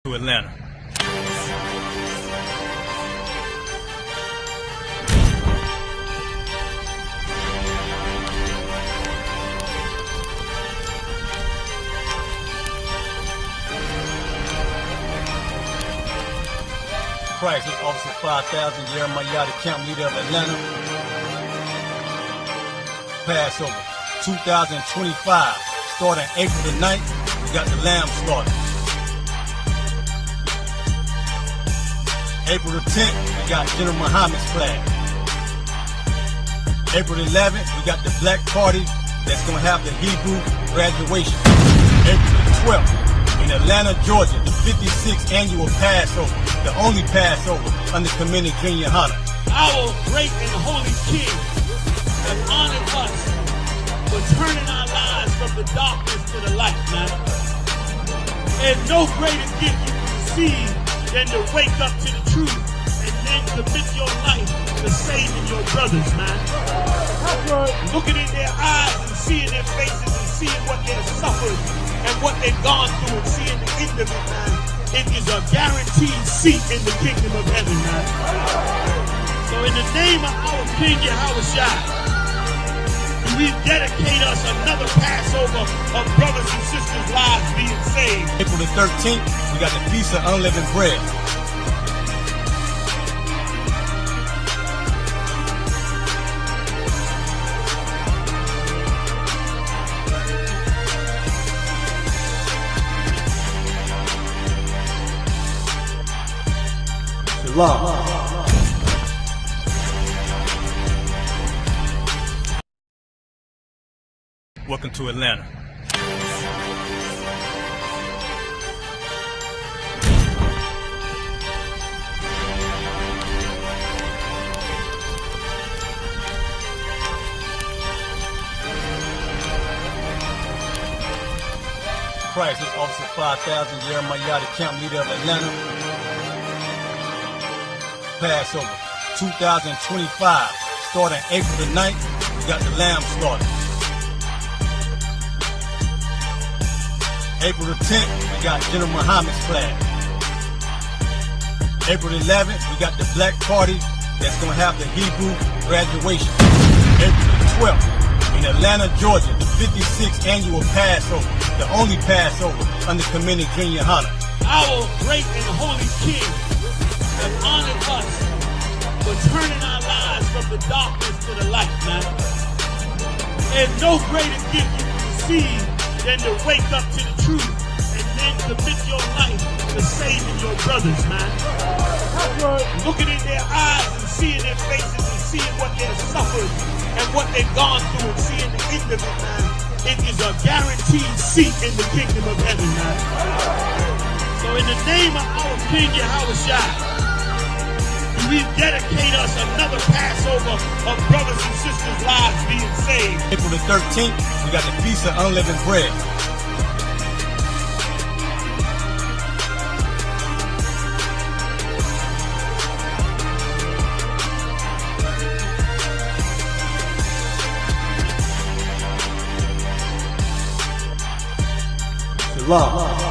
To Atlanta. Christ, this Officer 5000, Jeremiah, the camp leader of Atlanta. Passover 2025, starting April the 9th, we got the lamb slaughter. April the 10th, we got General Muhammad's flag. April the 11th, we got the black party that's going to have the Hebrew graduation. April the 12th, in Atlanta, Georgia, the 56th annual Passover, the only Passover under Commander Junior Hunter. Our great and holy King has honored us for turning our lives from the darkness to the light, man. And no greater gift you can receive than to wake up to the truth and then commit your life to saving your brothers, man. Looking in their eyes and seeing their faces and seeing what they've suffered and what they've gone through and seeing the end of it, man. It is a guaranteed seat in the kingdom of heaven, man. So in the name of our King Yahushua, we dedicate us another Passover of brothers and sisters' lives being saved. April the 13th, we got the Feast of Unleavened Bread. Shalom. Welcome to Atlanta. Christ, this Officer 5000, Jeremiah, the camp leader of Atlanta. Passover 2025, starting April the 9th, we got the lamb slaughter. April the 10th, we got General Muhammad's flag. April the 11th, we got the black party that's going to have the Hebrew graduation. April the 12th, in Atlanta, Georgia, the 56th annual Passover, the only Passover under Commander Junior Hunter. Our great and holy King has honored us for turning our lives from the darkness to the light, man. And no greater gift you can receive than to wake up to the truth and then commit your life to saving your brothers, man. Looking in their eyes and seeing their faces and seeing what they've suffered and what they've gone through and seeing the end of it, man. It is a guaranteed seat in the kingdom of heaven, man. So in the name of our King Yahushua, we dedicate us another Passover of brothers and sisters' lives being saved. April the 13th, we got the Feast of Unleavened Bread. Shalom.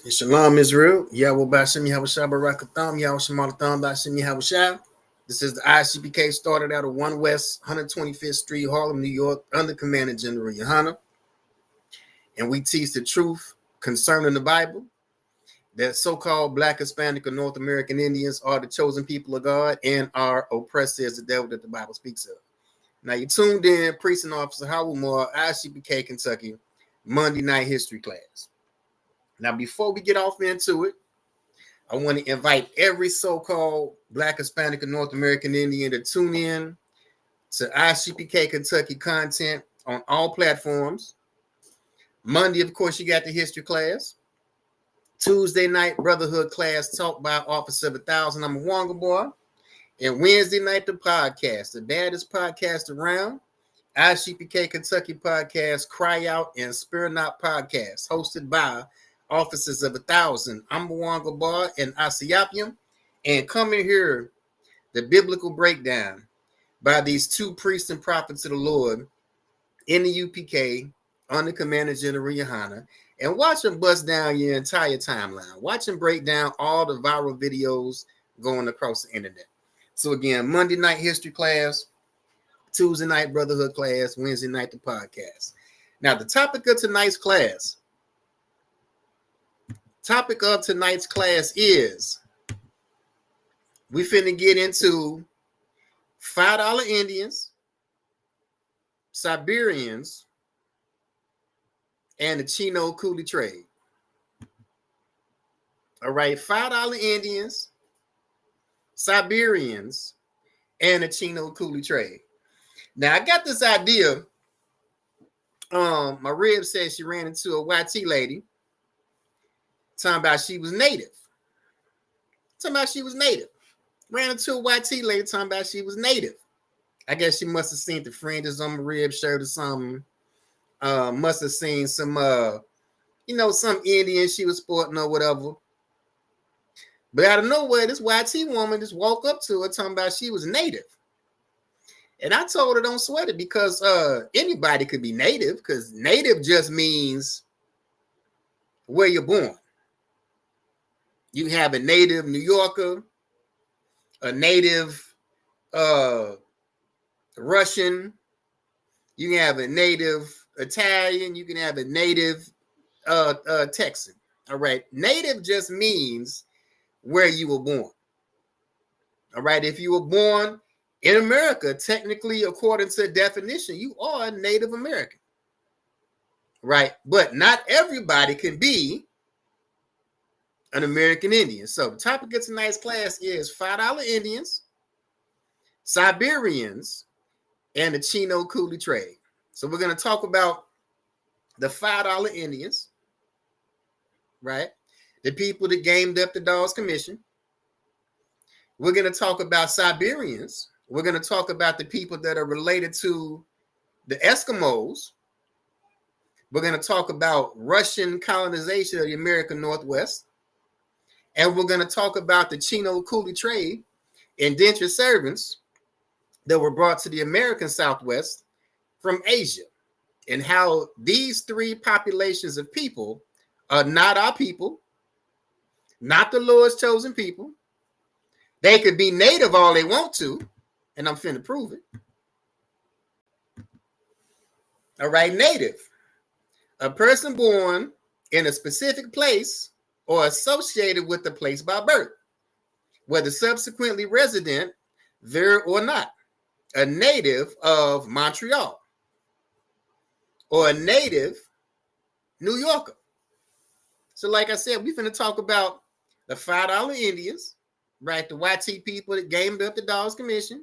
Shalom Israel. Yahweh Bashim Yahweh Shah Barakatham Yahweh Shemalatham Bashim Yahweh Shah. This is the ISUPK, started out of 1 West 125th Street, Harlem, New York, under Commander General Yohana. And we teach the truth concerning the Bible, that so-called Black, Hispanic, or North American Indians are the chosen people of God and are oppressed as the devil that the Bible speaks of. Now you tuned in, Precinct Officer Howard Moore, ISUPK, Kentucky, Monday night history class. Now, before we get off into it, I want to invite every so-called Black, Hispanic, and North American Indian to tune in to ISUPK Kentucky content on all platforms. Monday, of course, you got the history class. Tuesday night, brotherhood class taught by Officer of 1,000. I'm a Wonga boy. And Wednesday night, the podcast, the baddest podcast around. ISUPK Kentucky podcast, Cry Out and Spare Not podcast, hosted by Officers of 1,000. I'm Mwanga Bar and ISUPK, and coming here, the biblical breakdown by these two priests and prophets of the Lord in the UPK under Commander General Yohana, and watch them bust down your entire timeline. Watch them break down all the viral videos going across the internet. So again, Monday night history class, Tuesday night brotherhood class, Wednesday night the podcast. Now the topic of tonight's class is we finna get into $5 Indians, Siberians, and the Chino Coolie trade. All right, $5 Indians, Siberians, and the Chino Coolie trade. Now I got this idea. My rib said she ran into a YT lady. Talking about she was native. Ran into a YT lady talking about she was native. I guess she must have seen the fringes on my rib shirt or something. Must have seen some, some Indian she was sporting or whatever. But out of nowhere, this YT woman just woke up to her talking about she was native. And I told her don't sweat it because anybody could be native, because native just means where you're born. You have a native New Yorker, a native Russian, you can have a native Italian, you can have a native Texan. All right. Native just means where you were born. All right. If you were born in America, technically, according to the definition, you are a Native American. Right. But not everybody can be an American Indian. So the topic of tonight's class is $5 Indians, Siberians, and the Chino Coolie trade. So we're going to talk about the $5 Indians, right? The people that gamed up the Dawes Commission. We're going to talk about Siberians. We're going to talk about the people that are related to the Eskimos. We're going to talk about Russian colonization of the American Northwest. And we're going to talk about the Chino Coolie trade, indentured servants that were brought to the American Southwest from Asia, and how these three populations of people are not our people, not the Lord's chosen people. They could be native all they want to, and I'm finna prove it. All right, native, a person born in a specific place or associated with the place by birth, whether subsequently resident there or not. A native of Montreal or a native New Yorker. So like I said, we're going to talk about the $5 Indians, right? The YT people that gamed up the Dawes Commission.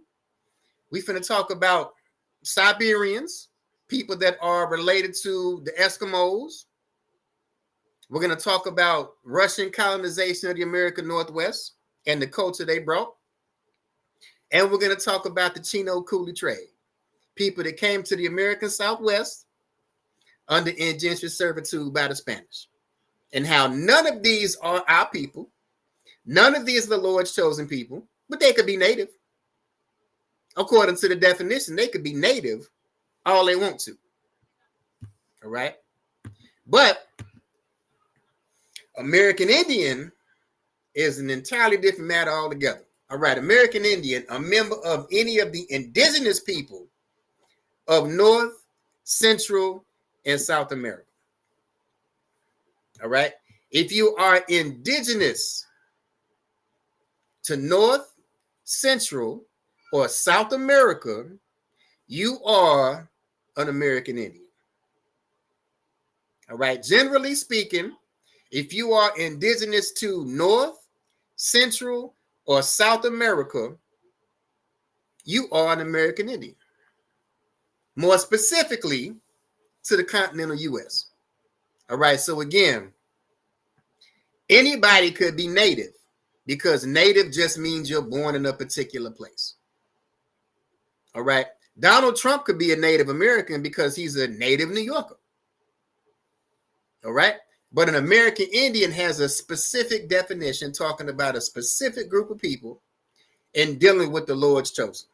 We're going to talk about Siberians, people that are related to the Eskimos. We're going to talk about Russian colonization of the American Northwest and the culture they brought. And we're going to talk about the Chino Coolie trade, people that came to the American Southwest under indentured servitude by the Spanish, and how none of these are our people. None of these are the Lord's chosen people, but they could be native. According to the definition, they could be native all they want to. All right. But American Indian is an entirely different matter altogether. All right, American Indian, a member of any of the indigenous people of North, Central, and South America. All right, if you are indigenous to North, Central, or South America, you are an American Indian. All right, generally speaking, if you are indigenous to North, Central, or South America, you are an American Indian. More specifically, to the continental U.S. All right, so again, anybody could be native because native just means you're born in a particular place. All right, Donald Trump could be a Native American because he's a native New Yorker. All right, but an American Indian has a specific definition talking about a specific group of people and dealing with the Lord's chosen.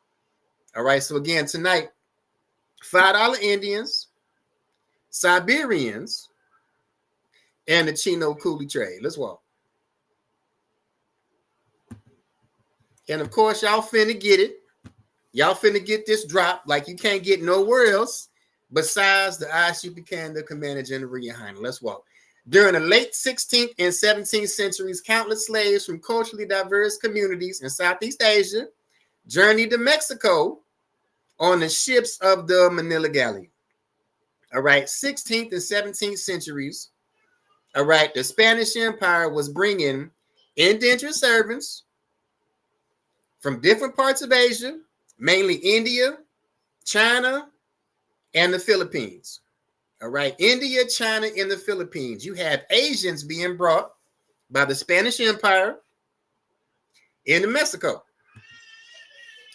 All right, so again, tonight, $5 Indians, Siberians, and the Chino Coolie trade. Let's walk. And of course, y'all finna get it. Y'all finna get this drop like you can't get nowhere else besides the ISUPK and the Commander General Yohana. Let's walk. During the late 16th and 17th centuries, countless slaves from culturally diverse communities in Southeast Asia journeyed to Mexico on the ships of the Manila Galleon. All right, 16th and 17th centuries. All right, the Spanish Empire was bringing indentured servants from different parts of Asia, mainly India, China, and the Philippines. All right, India, China, and the Philippines. You have Asians being brought by the Spanish Empire into Mexico.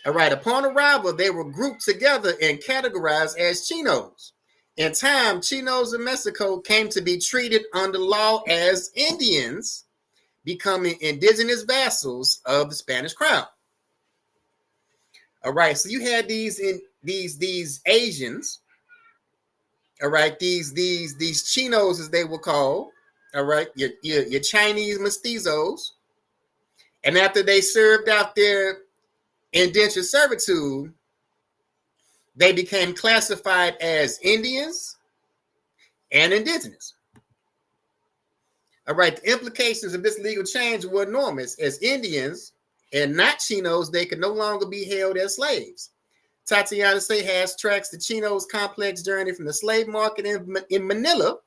All right, upon arrival, they were grouped together and categorized as Chinos. In time, Chinos in Mexico came to be treated under law as Indians, becoming indigenous vassals of the Spanish crown. All right, so you had these Asians. All right, these Chinos, as they were called. All right, your Chinese mestizos, and after they served out their indentured servitude, they became classified as Indians and indigenous. All right, the implications of this legal change were enormous. As Indians and not Chinos, they could no longer be held as slaves. Tatiana Say has tracks the Chinos' complex journey from the slave market in Manila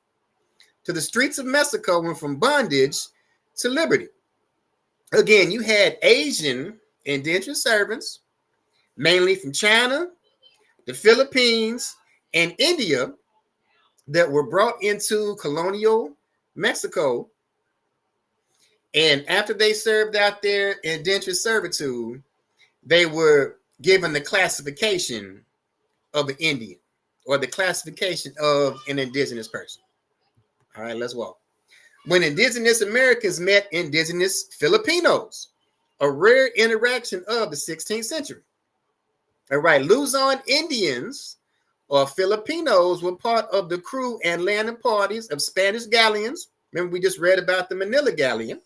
to the streets of Mexico and from bondage to liberty. Again, you had Asian indentured servants, mainly from China, the Philippines, and India, that were brought into colonial Mexico. And after they served out their indentured servitude, they were given the classification of an Indian or the classification of an indigenous person. All right, let's walk. When indigenous Americans met indigenous Filipinos, a rare interaction of the 16th century. All right, Luzon Indians or Filipinos were part of the crew and landing parties of Spanish galleons. Remember, we just read about the Manila Galleon.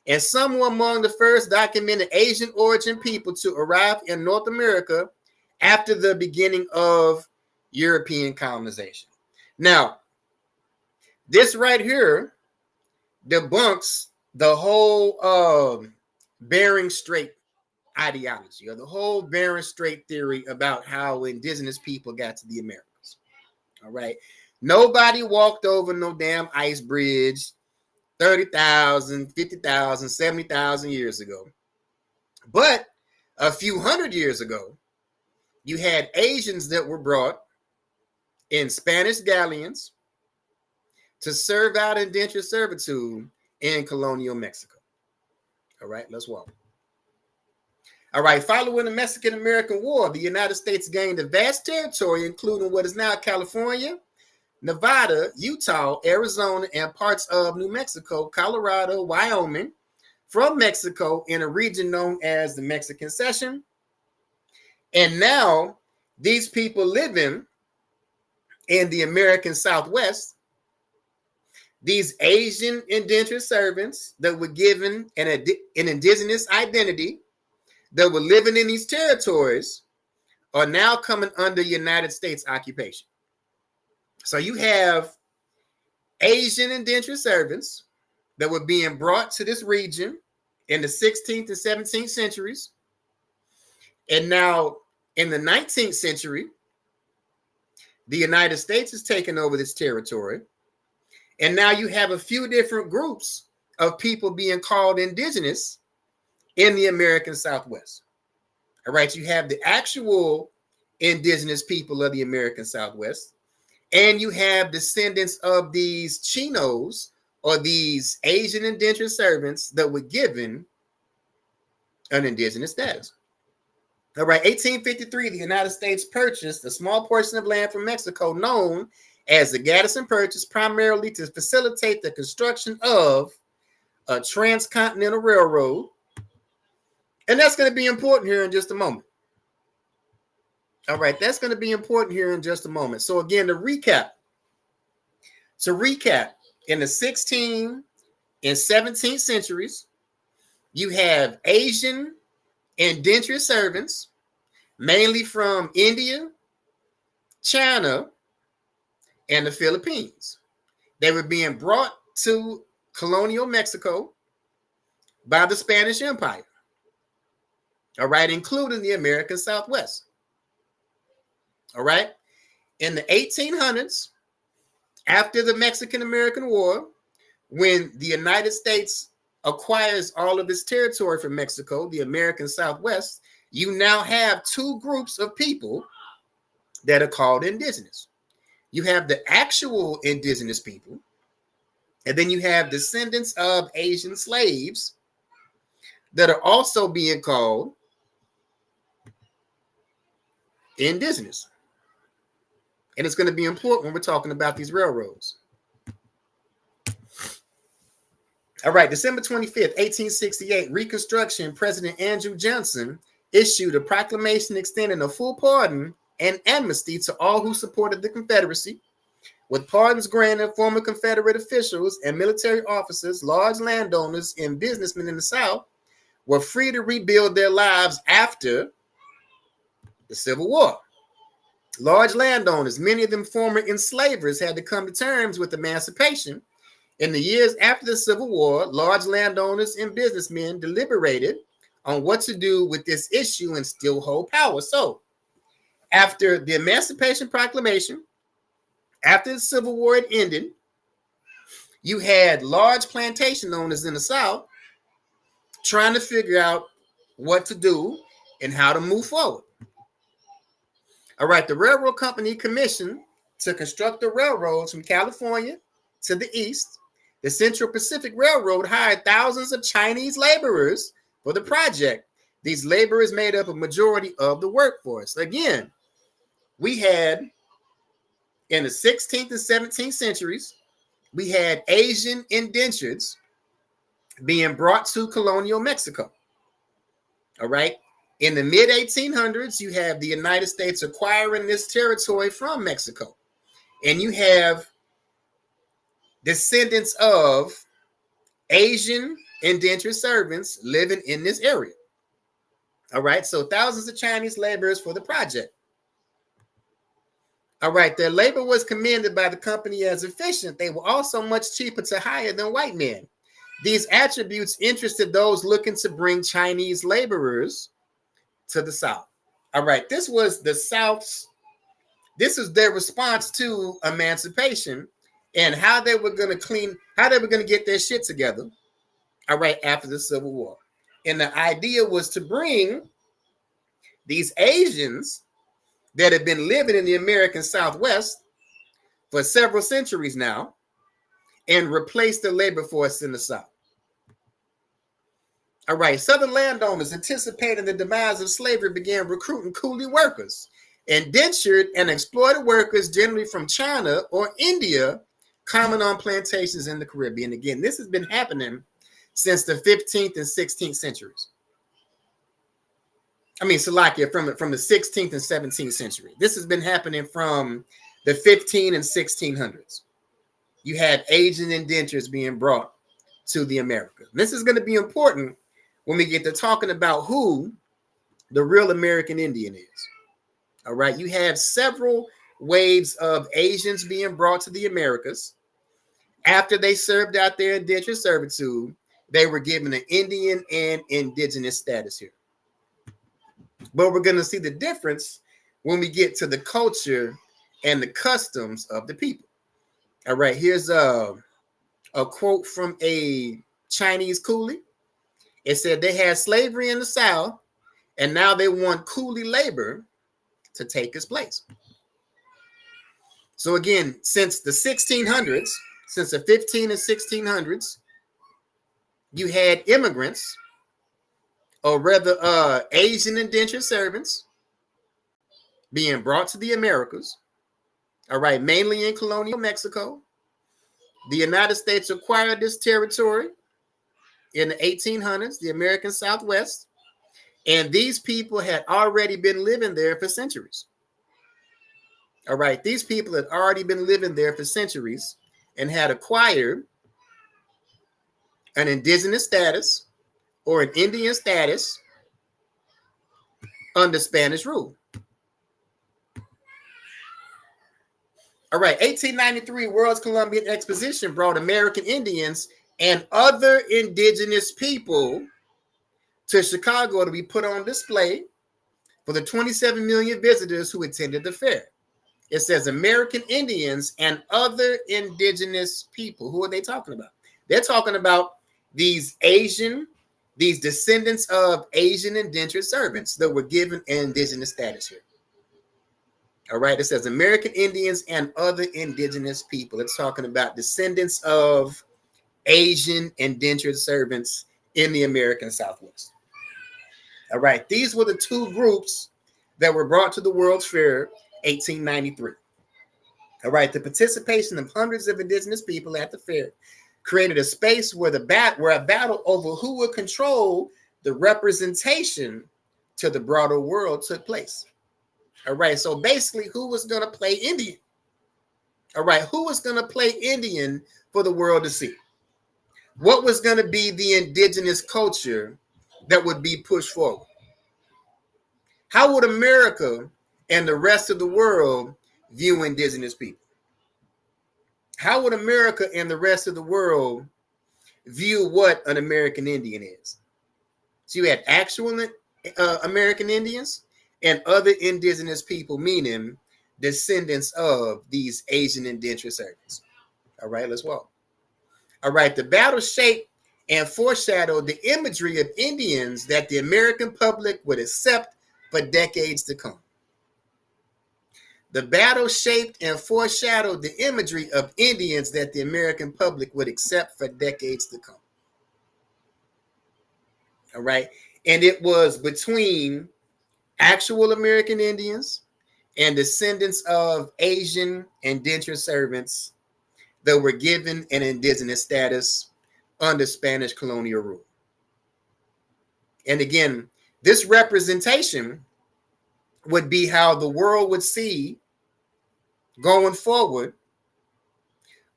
And some were among the first documented Asian origin people to arrive in North America after the beginning of European colonization. Now, this right here debunks the whole Bering Strait ideology or the whole Bering Strait theory about how indigenous people got to the Americas. All right. Nobody walked over no damn ice bridge 30,000, 50,000, 70,000 years ago. But a few hundred years ago, you had Asians that were brought in Spanish galleons to serve out indentured servitude in colonial Mexico. All right, let's walk. All right, following the Mexican-American War, the United States gained a vast territory, including what is now California, Nevada, Utah, Arizona, and parts of New Mexico, Colorado, Wyoming, from Mexico in a region known as the Mexican Cession. And now these people living in the American Southwest, these Asian indentured servants that were given an indigenous identity, that were living in these territories, are now coming under United States occupation. So you have Asian indentured servants that were being brought to this region in the 16th and 17th centuries. And now in the 19th century, the United States has taken over this territory. And now you have a few different groups of people being called indigenous in the American Southwest. All right, you have the actual indigenous people of the American Southwest, and you have descendants of these Chinos, or these Asian indentured servants that were given an indigenous status. All right, 1853, the United States purchased a small portion of land from Mexico known as the Gadsden Purchase, primarily to facilitate the construction of a transcontinental railroad. And that's going to be important here in just a moment. All right, that's going to be important here in just a moment. So again, to recap, in the 16th and 17th centuries, you have Asian indentured servants, mainly from India, China, and the Philippines. They were being brought to colonial Mexico by the Spanish Empire. All right, including the American Southwest. All right, in the 1800s, after the Mexican-American War, when the United States acquires all of this territory from Mexico, the American Southwest, you now have two groups of people that are called indigenous. You have the actual indigenous people, and then you have descendants of Asian slaves that are also being called indigenous. And it's going to be important when we're talking about these railroads. All right, December 25th, 1868, Reconstruction, President Andrew Johnson issued a proclamation extending a full pardon and amnesty to all who supported the Confederacy. With pardons granted, former Confederate officials and military officers, large landowners, and businessmen in the South were free to rebuild their lives after the Civil War. Large landowners, many of them former enslavers, had to come to terms with emancipation. In the years after the Civil War, large landowners and businessmen deliberated on what to do with this issue and still hold power. So, after the Emancipation Proclamation, after the Civil War had ended, you had large plantation owners in the South trying to figure out what to do and how to move forward. All right, the railroad company commissioned to construct the railroads from California to the east. The Central Pacific Railroad hired thousands of Chinese laborers for the project. These laborers made up a majority of the workforce. Again, we had in the 16th and 17th centuries, we had Asian indentures being brought to colonial Mexico. All right. In the mid-1800s, you have the United States acquiring this territory from Mexico. And you have descendants of Asian indentured servants living in this area. All right. So thousands of Chinese laborers for the project. All right. Their labor was commended by the company as efficient. They were also much cheaper to hire than white men. These attributes interested those looking to bring Chinese laborers to the South. All right, this was the South's, this is their response to emancipation and how they were going to get their shit together, all right, after the Civil War. And the idea was to bring these Asians that have been living in the American Southwest for several centuries now and replace the labor force in the South. All right, Southern landowners anticipating the demise of slavery began recruiting coolie workers, indentured and exploited workers generally from China or India, common on plantations in the Caribbean. Again, this has been happening since the 15th and 16th centuries. I mean, Slovakia from the 16th and 17th century. This has been happening from the 15 and 1600s. you have Asian indentures being brought to the Americas. This is going to be important when we get to talking about who the real American Indian is. All right, you have several waves of Asians being brought to the Americas. After they served out their indentured servitude, they were given an Indian and indigenous status here. But we're going to see the difference when we get to the culture and the customs of the people. All right, here's a quote from a Chinese coolie. It said they had slavery in the South, and now they want coolie labor to take its place. So again, since the 1600s, since the 15 and 1600s, you had immigrants, or rather Asian indentured servants, being brought to the Americas, all right, mainly in colonial Mexico. The United States acquired this territory in the 1800s, the American Southwest, and these people had already been living there for centuries. All right, these people had already been living there for centuries and had acquired an indigenous status or an Indian status under Spanish rule. All right, 1893 World's Columbian Exposition brought American Indians and other indigenous people to Chicago to be put on display for the 27 million visitors who attended the fair. It says American Indians and other indigenous people. Who are they talking about? They're talking about these descendants of Asian indentured servants that were given indigenous status here. All right, it says American Indians and other indigenous people. It's talking about descendants of Asian indentured servants in the American Southwest. All right, these were the two groups that were brought to the World's Fair 1893. All right, the participation of hundreds of indigenous people at the fair created a space where a battle over who would control the representation to the broader world took place. All right, so basically, who was going to play Indian? All right, who was going to play Indian for the world to see? What was going to be the indigenous culture that would be pushed forward? How would America and the rest of the world view indigenous people? How would America and the rest of the world view what an American Indian is? So you had actual American Indians and other indigenous people, meaning descendants of these Asian indentured servants. All right, let's walk. All right, the battle shaped and foreshadowed the imagery of Indians that the American public would accept for decades to come. The battle shaped and foreshadowed the imagery of Indians that the American public would accept for decades to come. All right, and it was between actual American Indians and descendants of Asian indentured servants that were given an indigenous status under Spanish colonial rule. And again, this representation would be how the world would see going forward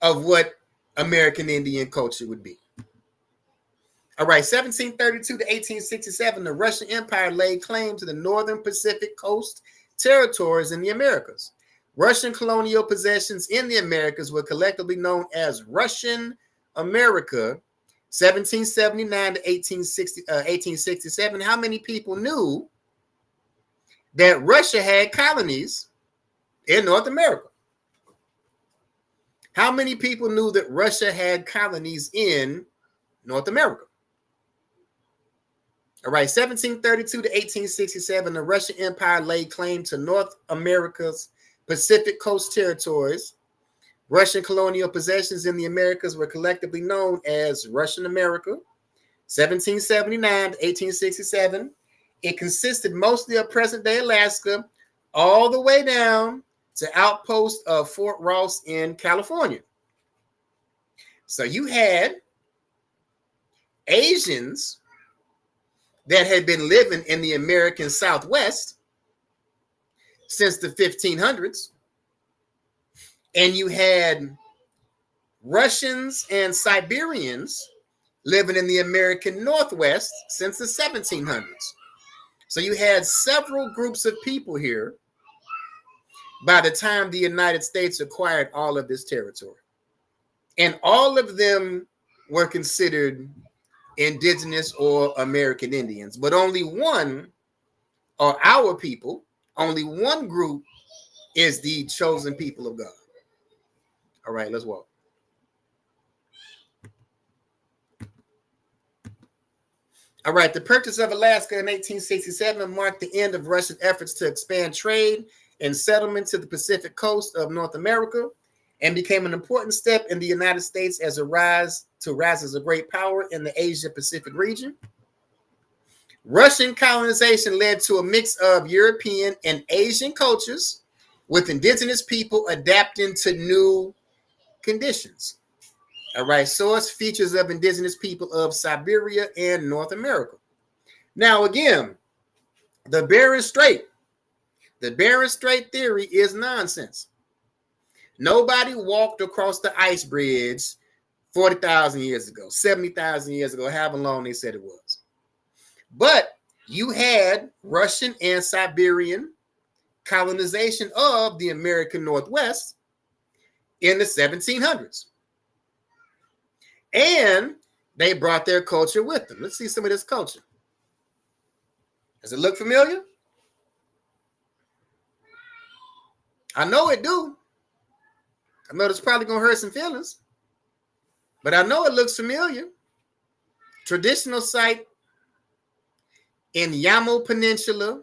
of what American Indian culture would be. All right, 1732 to 1867, the Russian Empire laid claim to the northern Pacific coast territories in the Americas. Russian colonial possessions in the Americas were collectively known as Russian America, 1779 to 1867. How many people knew that Russia had colonies in North America? How many people knew that Russia had colonies in North America? All right, 1732 to 1867, the Russian Empire laid claim to North America's Pacific coast territories. Russian colonial possessions in the Americas were collectively known as Russian America, 1779 to 1867. It consisted mostly of present-day Alaska, all the way down to outpost of Fort Ross in California. So you had Asians that had been living in the American Southwest since the 1500s. And you had Russians and Siberians living in the American Northwest since the 1700s. So you had several groups of people here by the time the United States acquired all of this territory. And all of them were considered indigenous or American Indians, but only one are our people. Only one group is the chosen people of God. All right, let's walk. All right, the purchase of Alaska in 1867 marked the end of Russian efforts to expand trade and settlement to the Pacific coast of North America, and became an important step in the United States as a rise as a great power in the Asia-Pacific region. Russian colonization led to a mix of European and Asian cultures, with indigenous people adapting to new conditions. All right, source features of indigenous people of Siberia and North America. Now, again, the Bering Strait theory is nonsense. Nobody walked across the ice bridge 40,000 years ago, 70,000 years ago, however long they said it was. But you had Russian and Siberian colonization of the American Northwest in the 1700s. And they brought their culture with them. Let's see some of this culture. Does it look familiar? I know it do. I know it's probably going to hurt some feelings, but I know it looks familiar. Traditional site in Yamel Peninsula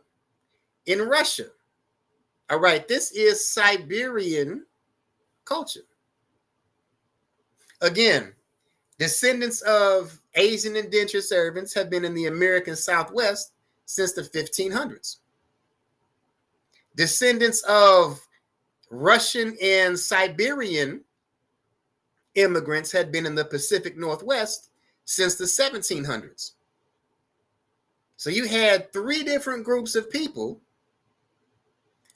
in Russia. All right, this is Siberian culture. Again, descendants of Asian indentured servants have been in the American Southwest since the 1500s. Descendants of Russian and Siberian immigrants had been in the Pacific Northwest since the 1700s. So you had three different groups of people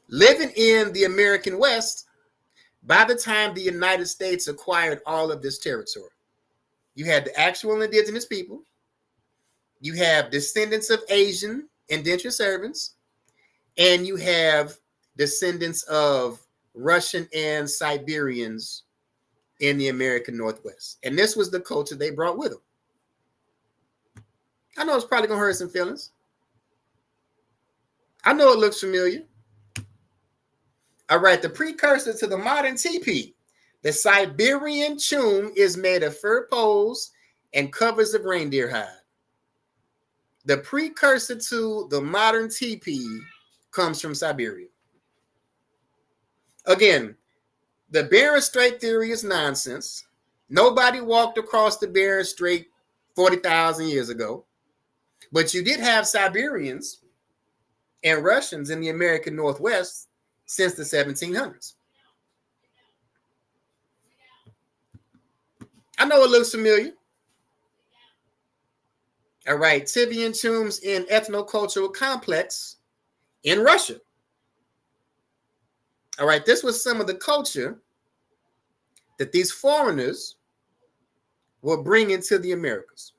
living in the American West by the time the United States acquired all of this territory. You had the actual indigenous people. You have descendants of Asian indentured servants. And you have descendants of Russian and Siberians in the American Northwest. And this was the culture they brought with them. I know it's probably going to hurt some feelings. I know it looks familiar. All right, the precursor to the modern teepee. The Siberian chum is made of fur poles and covers of reindeer hide. The precursor to the modern teepee comes from Siberia. Again, the Bering Strait theory is nonsense. Nobody walked across the Bering Strait 40,000 years ago, but you did have Siberians and Russians in the American Northwest since the 1700s. I know it looks familiar. All right, Tibetan tombs in ethnocultural complex in Russia. All right, this was some of the culture that these foreigners were bringing to the Americas.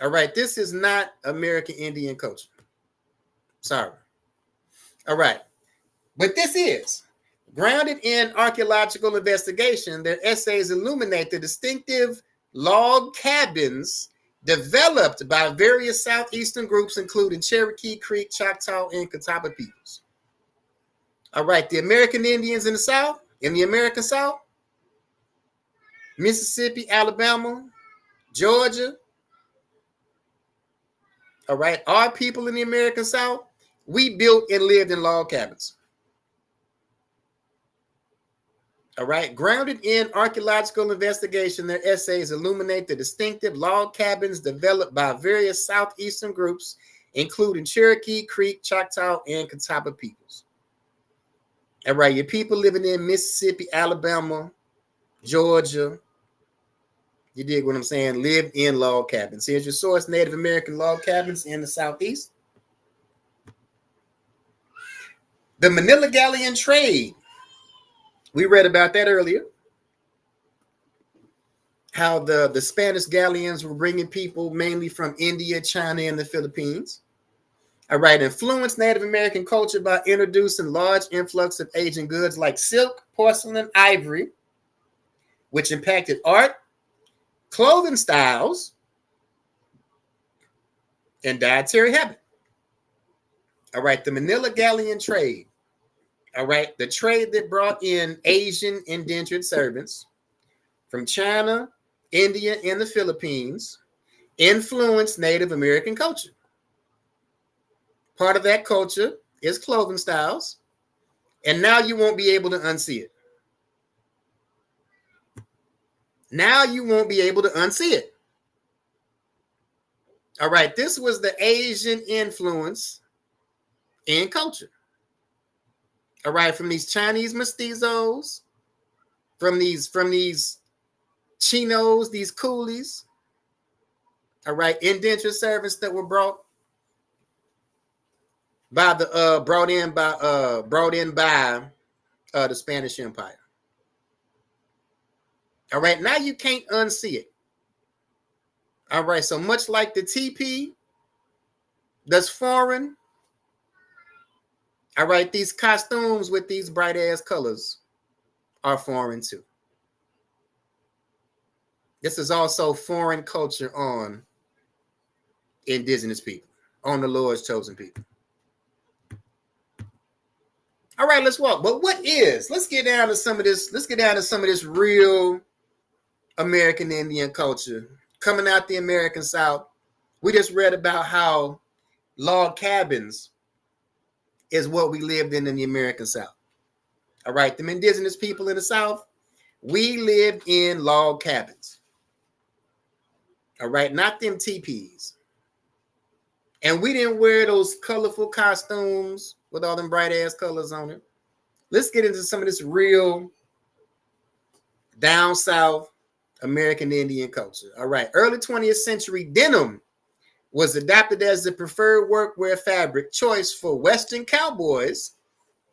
All right, this is not American Indian culture. Sorry. All right, but this is. Grounded in archaeological investigation, their essays illuminate the distinctive log cabins developed by various southeastern groups, including Cherokee, Creek, Choctaw, and Catawba peoples. All right, the American Indians in the South, in the American South, Mississippi, Alabama, Georgia. All right, our people in the American South, we built and lived in log cabins. All right, grounded in archaeological investigation, their essays illuminate the distinctive log cabins developed by various southeastern groups, including Cherokee, Creek, Choctaw, and Catawba peoples. All right, your people living in Mississippi, Alabama, Georgia, you dig what I'm saying, lived in log cabins. Here's your source, Native American log cabins in the Southeast. The Manila Galleon trade. We read about that earlier. how the Spanish galleons were bringing people mainly from India, China, and the Philippines. All right, influenced Native American culture by introducing large influx of Asian goods like silk, porcelain, ivory, which impacted art, clothing styles, and dietary habit. All right, the Manila Galleon trade. All right, the trade that brought in Asian indentured servants from China, India, and the Philippines influenced Native American culture. Part of that culture is clothing styles, and now you won't be able to unsee it. Now you won't be able to unsee it. All right, this was the Asian influence in culture. All right, from these Chinese mestizos, from these Chinos, these Coolies. All right, indentured servants that were brought in by the Spanish Empire. All right, now you can't unsee it. All right, so much like the TP that's foreign. All right, these costumes with these bright ass colors are foreign too. This is also foreign culture on indigenous people, on the Lord's chosen people. All right, let's walk. But what is? Let's get down to some of this. Let's get down to some of this real American Indian culture coming out the American South. We just read about how log cabins is what we lived in the American South. All right, them indigenous people in the South, we lived in log cabins. All right, not them teepees. And we didn't wear those colorful costumes with all them bright ass colors on it. Let's get into some of this real down south American Indian culture. All right, early 20th century denim was adopted as the preferred workwear fabric choice for Western cowboys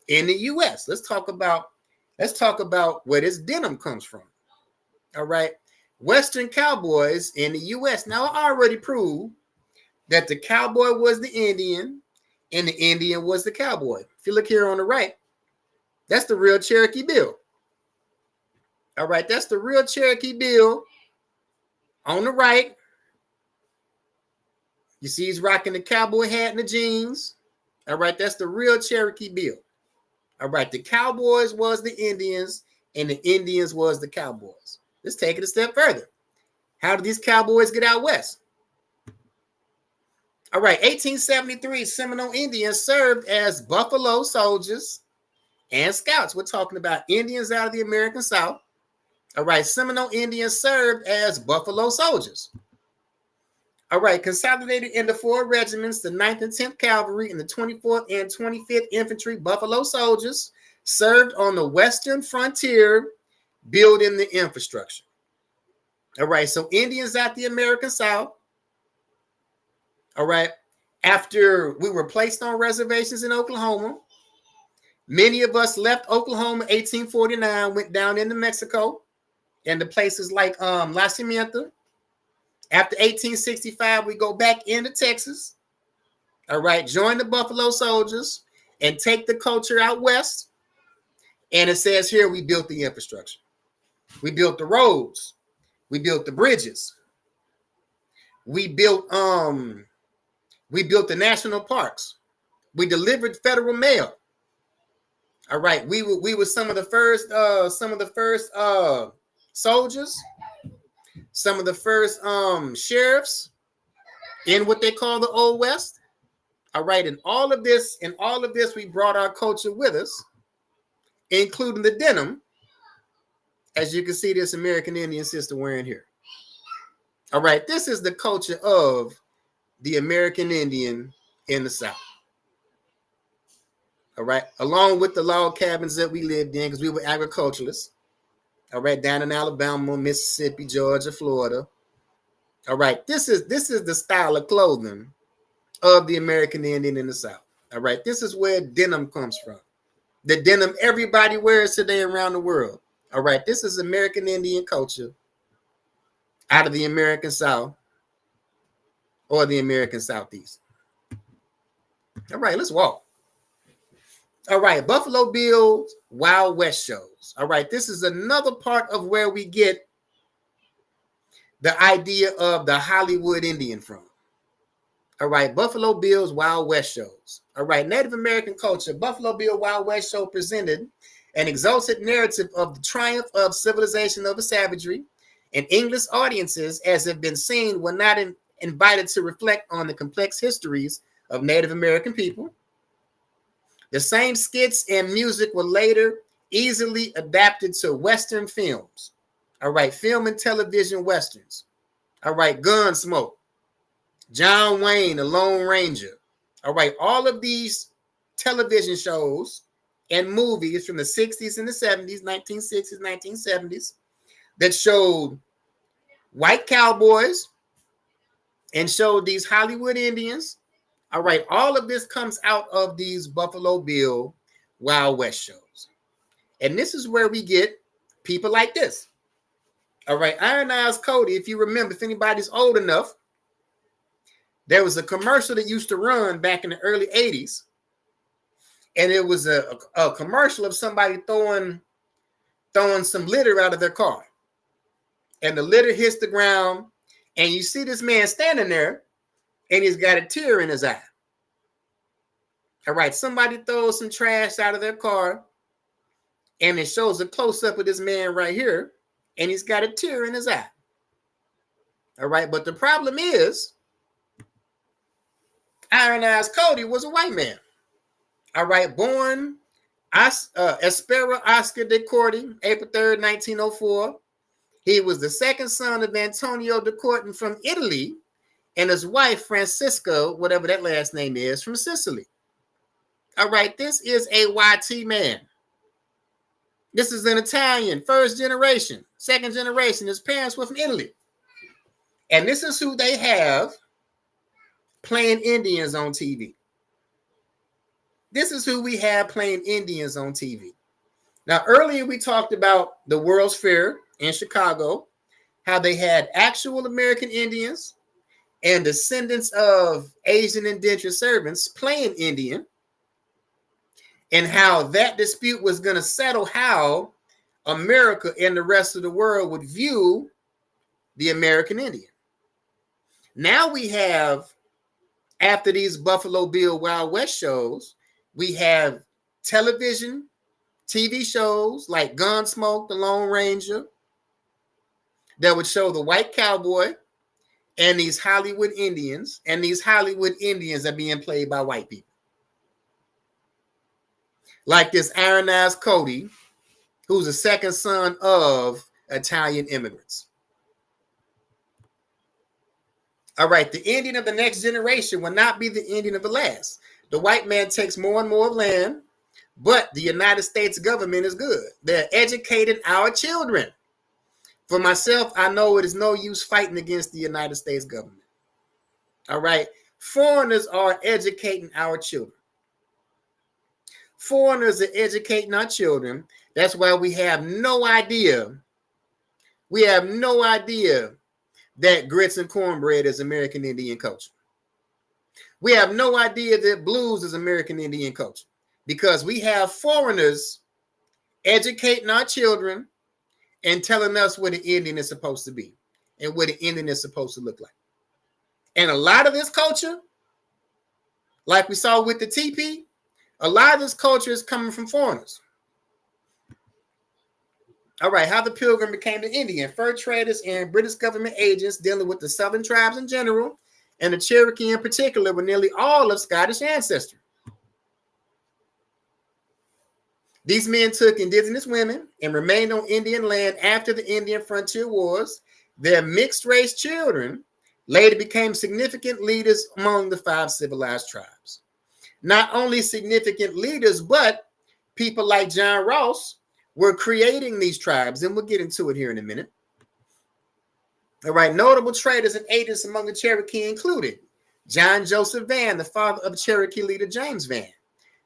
in the U.S. Let's talk about where this denim comes from. All right, Western cowboys in the U.S. Now, I already proved that the cowboy was the Indian and the Indian was the cowboy. If you look here on the right, that's the real Cherokee Bill. All right, that's the real Cherokee Bill on the right. You see he's rocking the cowboy hat and the jeans. All right, that's the real Cherokee Bill. All right, the cowboys was the Indians and the Indians was the cowboys. Let's take it a step further. How did these cowboys get out west? All right, 1873, Seminole Indians served as buffalo soldiers and scouts. We're talking about Indians out of the American South. All right, Seminole Indians served as buffalo soldiers. All right, consolidated into 4 regiments, the 9th and 10th Cavalry and the 24th and 25th Infantry Buffalo Soldiers served on the western frontier, building the infrastructure. All right, so Indians out the American South. All right, after we were placed on reservations in Oklahoma, many of us left Oklahoma 1849, went down into Mexico and the places like La Cimienta. After 1865, we go back into Texas. All right, join the Buffalo Soldiers and take the culture out west. And it says here we built the infrastructure. We built the roads. We built the bridges. We built the national parks. We delivered federal mail. All right, we were some of the first soldiers, some of the first sheriffs in what they call the Old West. All right, and all of this, we brought our culture with us, including the denim, as you can see this American Indian sister wearing here. All right, this is the culture of the American Indian in the South. All right, along with the log cabins that we lived in, because we were agriculturalists. All right, down in Alabama, Mississippi, Georgia, Florida. All right, this is the style of clothing of the American Indian in the South. All right, this is where denim comes from. The denim everybody wears today around the world. All right, this is American Indian culture out of the American South or the American Southeast. All right, let's walk. All right, Buffalo Bill's Wild West shows. All right, this is another part of where we get the idea of the Hollywood Indian from. All right, Buffalo Bill's Wild West shows. All right, Native American culture. Buffalo Bill Wild West show presented an exalted narrative of the triumph of civilization over savagery, and English audiences, as have been seen, were not invited to reflect on the complex histories of Native American people. The same skits and music were later easily adapted to Western films. All right, film and television Westerns. All right, Gunsmoke, John Wayne, The Lone Ranger. All right, all of these television shows and movies from the 60s and the 70s, 1960s, 1970s, that showed white cowboys and showed these Hollywood Indians. All right, all of this comes out of these Buffalo Bill Wild West shows. And this is where we get people like this. All right, Iron Eyes Cody, if you remember, if anybody's old enough, there was a commercial that used to run back in the early 80s. And it was a commercial of somebody throwing some litter out of their car. And the litter hits the ground. And you see this man standing there, and he's got a tear in his eye. All right, somebody throws some trash out of their car, and it shows a close-up of this man right here, and he's got a tear in his eye. All right, but the problem is, Iron Eyes Cody was a white man. All right, born Espera Oscar de Corti, April 3rd, 1904. He was the second son of Antonio de Corti from Italy, and his wife, Francisco, whatever that last name is, from Sicily. All right, this is a YT man. This is an Italian, first generation, second generation. His parents were from Italy. And this is who they have playing Indians on TV. This is who we have playing Indians on TV. Now, earlier we talked about the World's Fair in Chicago, how they had actual American Indians and descendants of Asian indentured servants playing Indian, and how that dispute was going to settle how America and the rest of the world would view the American Indian. Now we have, after these Buffalo Bill Wild West shows, we have television, TV shows like Gunsmoke, The Lone Ranger, that would show the white cowboy and these Hollywood Indians, and these Hollywood Indians are being played by white people. Like this Iron Eyes Cody, who's the second son of Italian immigrants. All right, the Indian of the next generation will not be the Indian of the last. The white man takes more and more land, but the United States government is good. They're educating our children. For myself, I know it is no use fighting against the United States government. All right, foreigners are educating our children. Foreigners are educating our children. That's why we have no idea. We have no idea that grits and cornbread is American Indian culture. We have no idea that blues is American Indian culture, because we have foreigners educating our children and telling us what an Indian is supposed to be and what an Indian is supposed to look like. And a lot of this culture, like we saw with the TP, a lot of this culture is coming from foreigners. All right, how the Pilgrim became the Indian. Fur traders and British government agents dealing with the southern tribes in general, and the Cherokee in particular, were nearly all of Scottish ancestry. These men took indigenous women and remained on Indian land after the Indian frontier wars. Their mixed-race children later became significant leaders among the 5 civilized tribes. Not only significant leaders, but people like John Ross were creating these tribes, and we'll get into it here in a minute. All right, notable traders and agents among the Cherokee included John Joseph Vann, the father of Cherokee leader James Vann.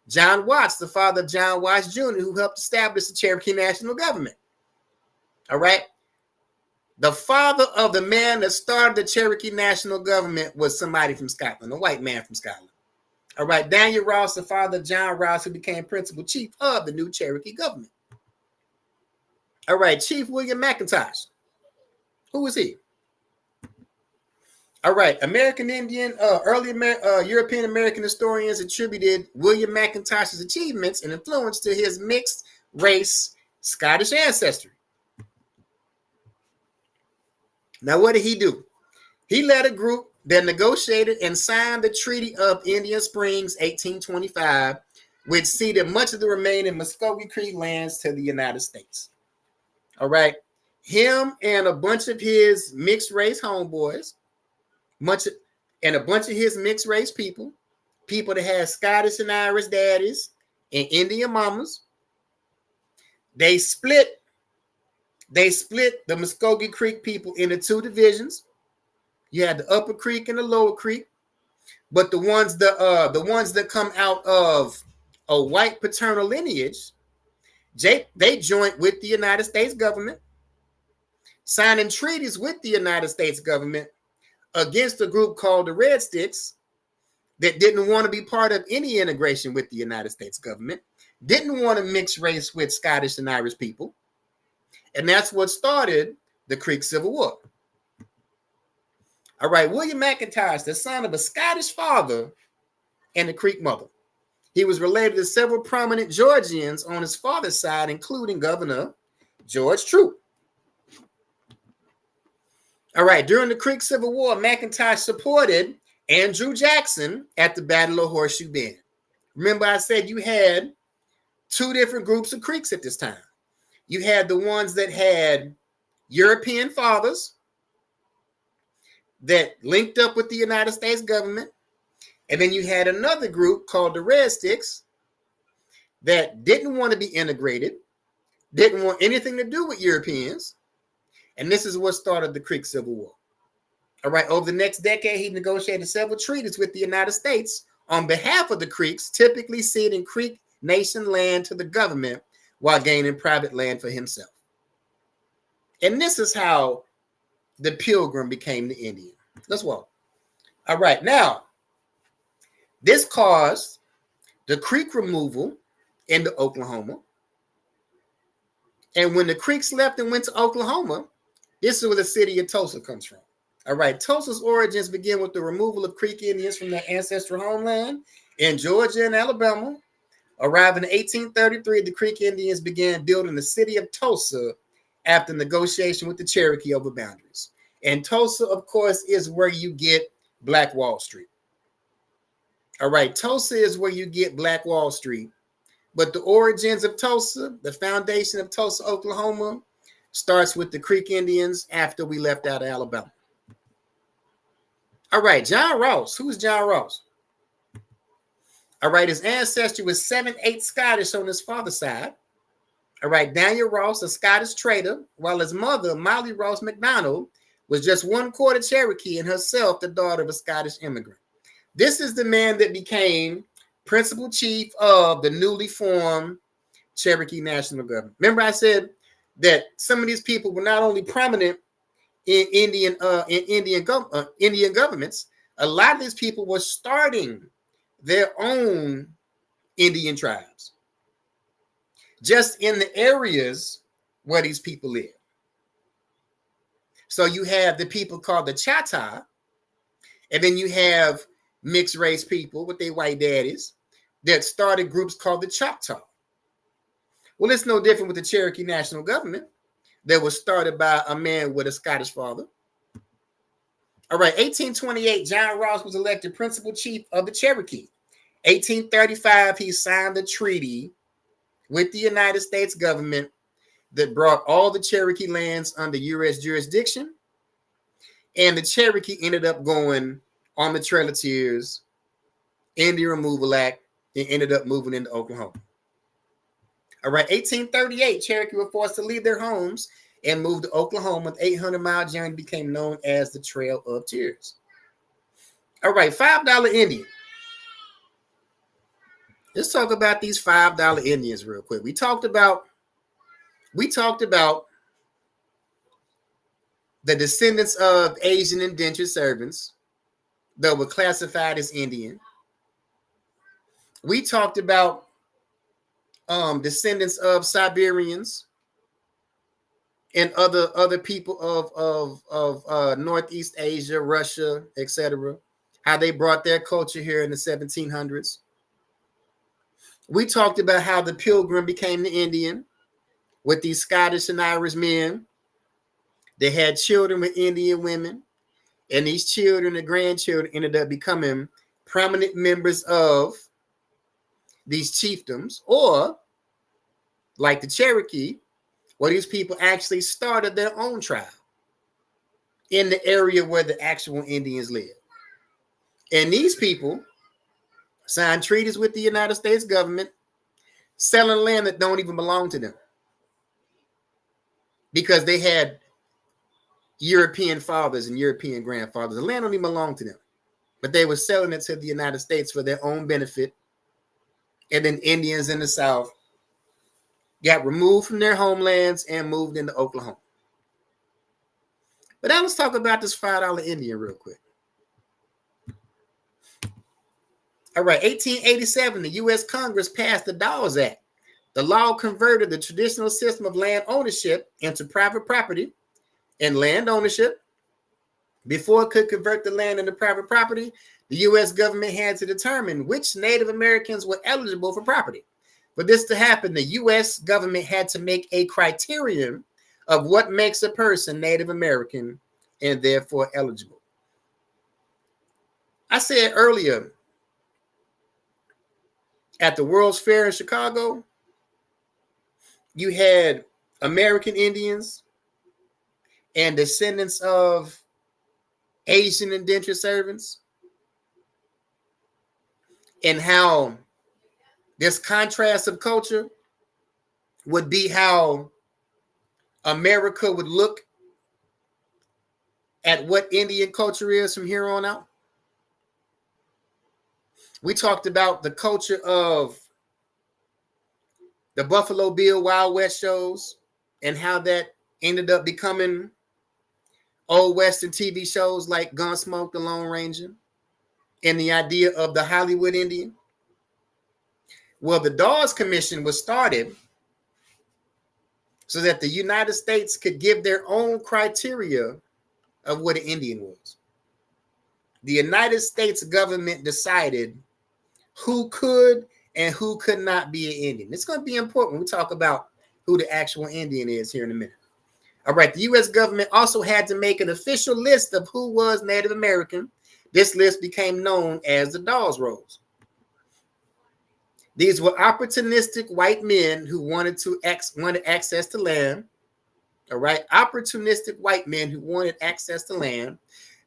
John Watts, the father of John Watts Jr., who helped establish the Cherokee national government. All right. The father of the man that started the Cherokee national government was somebody from Scotland, a white man from Scotland. All right, Daniel Ross, the father of John Ross, who became principal chief of the new Cherokee government. All right, Chief William McIntosh. Who was he? All right, American Indian, early European American historians attributed William McIntosh's achievements and influence to his mixed race Scottish ancestry. Now, what did he do? He led a group that negotiated and signed the Treaty of Indian Springs, 1825, which ceded much of the remaining Muskogee Creek lands to the United States. All right, him and a bunch of his mixed race homeboys, a bunch of his mixed race people that had Scottish and Irish daddies and Indian mamas, they split the Muskogee Creek people into two divisions. You had the Upper Creek and the Lower Creek, but the ones that come out of a white paternal lineage, they joined with the United States government, signing treaties with the United States government against a group called the Red Sticks that didn't want to be part of any integration with the United States government, didn't want to mix race with Scottish and Irish people. And that's what started the Creek Civil War. All right, William McIntosh, the son of a Scottish father and a Creek mother. He was related to several prominent Georgians on his father's side, including Governor George Troup. All right, during the Creek Civil War, McIntosh supported Andrew Jackson at the Battle of Horseshoe Bend. Remember, I said you had two different groups of Creeks at this time. You had the ones that had European fathers that linked up with the United States government. And then you had another group called the Red Sticks that didn't want to be integrated, didn't want anything to do with Europeans. And this is what started the Creek Civil War. All right, over the next decade, he negotiated several treaties with the United States on behalf of the Creeks, typically ceding Creek Nation land to the government while gaining private land for himself. And this is how the Pilgrim became the Indian. Let's walk. All right, now, this caused the Creek removal into Oklahoma. And when the Creeks left and went to Oklahoma, this is where the city of Tulsa comes from. All right, Tulsa's origins begin with the removal of Creek Indians from their ancestral homeland in Georgia and Alabama. Arriving in 1833, the Creek Indians began building the city of Tulsa after negotiation with the Cherokee over boundaries. And Tulsa, of course, is where you get Black Wall Street. All right, Tulsa is where you get Black Wall Street. But the origins of Tulsa, the foundation of Tulsa, Oklahoma, starts with the Creek Indians after we left out of Alabama. All right, John Ross. Who is John Ross? All right, his ancestry was 7/8 Scottish on his father's side. All right, Daniel Ross, a Scottish trader, while his mother, Molly Ross McDonald, was just 1/4 Cherokee and herself the daughter of a Scottish immigrant. This is the man that became principal chief of the newly formed Cherokee National Government. Remember, I said that some of these people were not only prominent in Indian governments. A lot of these people were starting their own Indian tribes, just in the areas where these people live. So you have the people called the Chata, and then you have mixed race people with their white daddies that started groups called the Choctaw. Well, it's no different with the Cherokee National Government that was started by a man with a Scottish father. All right, 1828, John Ross was elected principal chief of the Cherokee. 1835, he signed a treaty with the United States government that brought all the Cherokee lands under U.S. jurisdiction. And the Cherokee ended up going on the Trail of Tears, Indian Removal Act, and ended up moving into Oklahoma. All right, 1838, Cherokee were forced to leave their homes and moved to Oklahoma. The 800-mile journey became known as the Trail of Tears. All right, $5 Indian. Let's talk about these $5 Indians real quick. We talked about the descendants of Asian indentured servants that were classified as Indian. We talked about descendants of Siberians and other people of Northeast Asia, Russia, etc. How they brought their culture here in the 1700s. We talked about how the Pilgrim became the Indian with these Scottish and Irish men. They had children with Indian women, and these children and grandchildren ended up becoming prominent members of these chiefdoms, or like the Cherokee, where these people actually started their own tribe in the area where the actual Indians live. And these people signed treaties with the United States government, selling land that don't even belong to them because they had European fathers and European grandfathers. The land don't even belong to them, but they were selling it to the United States for their own benefit. And then Indians in the South got removed from their homelands and moved into Oklahoma. But now let's talk about this $5 Indian real quick. All right, 1887, the U.S. Congress passed the Dawes Act. The law converted the traditional system of land ownership into private property and land ownership. Before it could convert the land into private property, the U.S. government had to determine which Native Americans were eligible for property. For this to happen, the U.S. government had to make a criterion of what makes a person Native American and therefore eligible. I said earlier, at the World's Fair in Chicago, you had American Indians and descendants of Asian indentured servants, and how this contrast of culture would be how America would look at what Indian culture is from here on out. We talked about the culture of the Buffalo Bill Wild West shows and how that ended up becoming old Western TV shows like Gunsmoke, The Lone Ranger, and the idea of the Hollywood Indian. Well, the Dawes Commission was started so that the United States could give their own criteria of what an Indian was. The United States government decided who could and who could not be an Indian. It's going to be important when we talk about who the actual Indian is here in a minute. All right, the U.S. government also had to make an official list of who was Native American. This list became known as the Dawes Rolls. These were opportunistic white men who wanted access to land. All right, opportunistic white men who wanted access to land.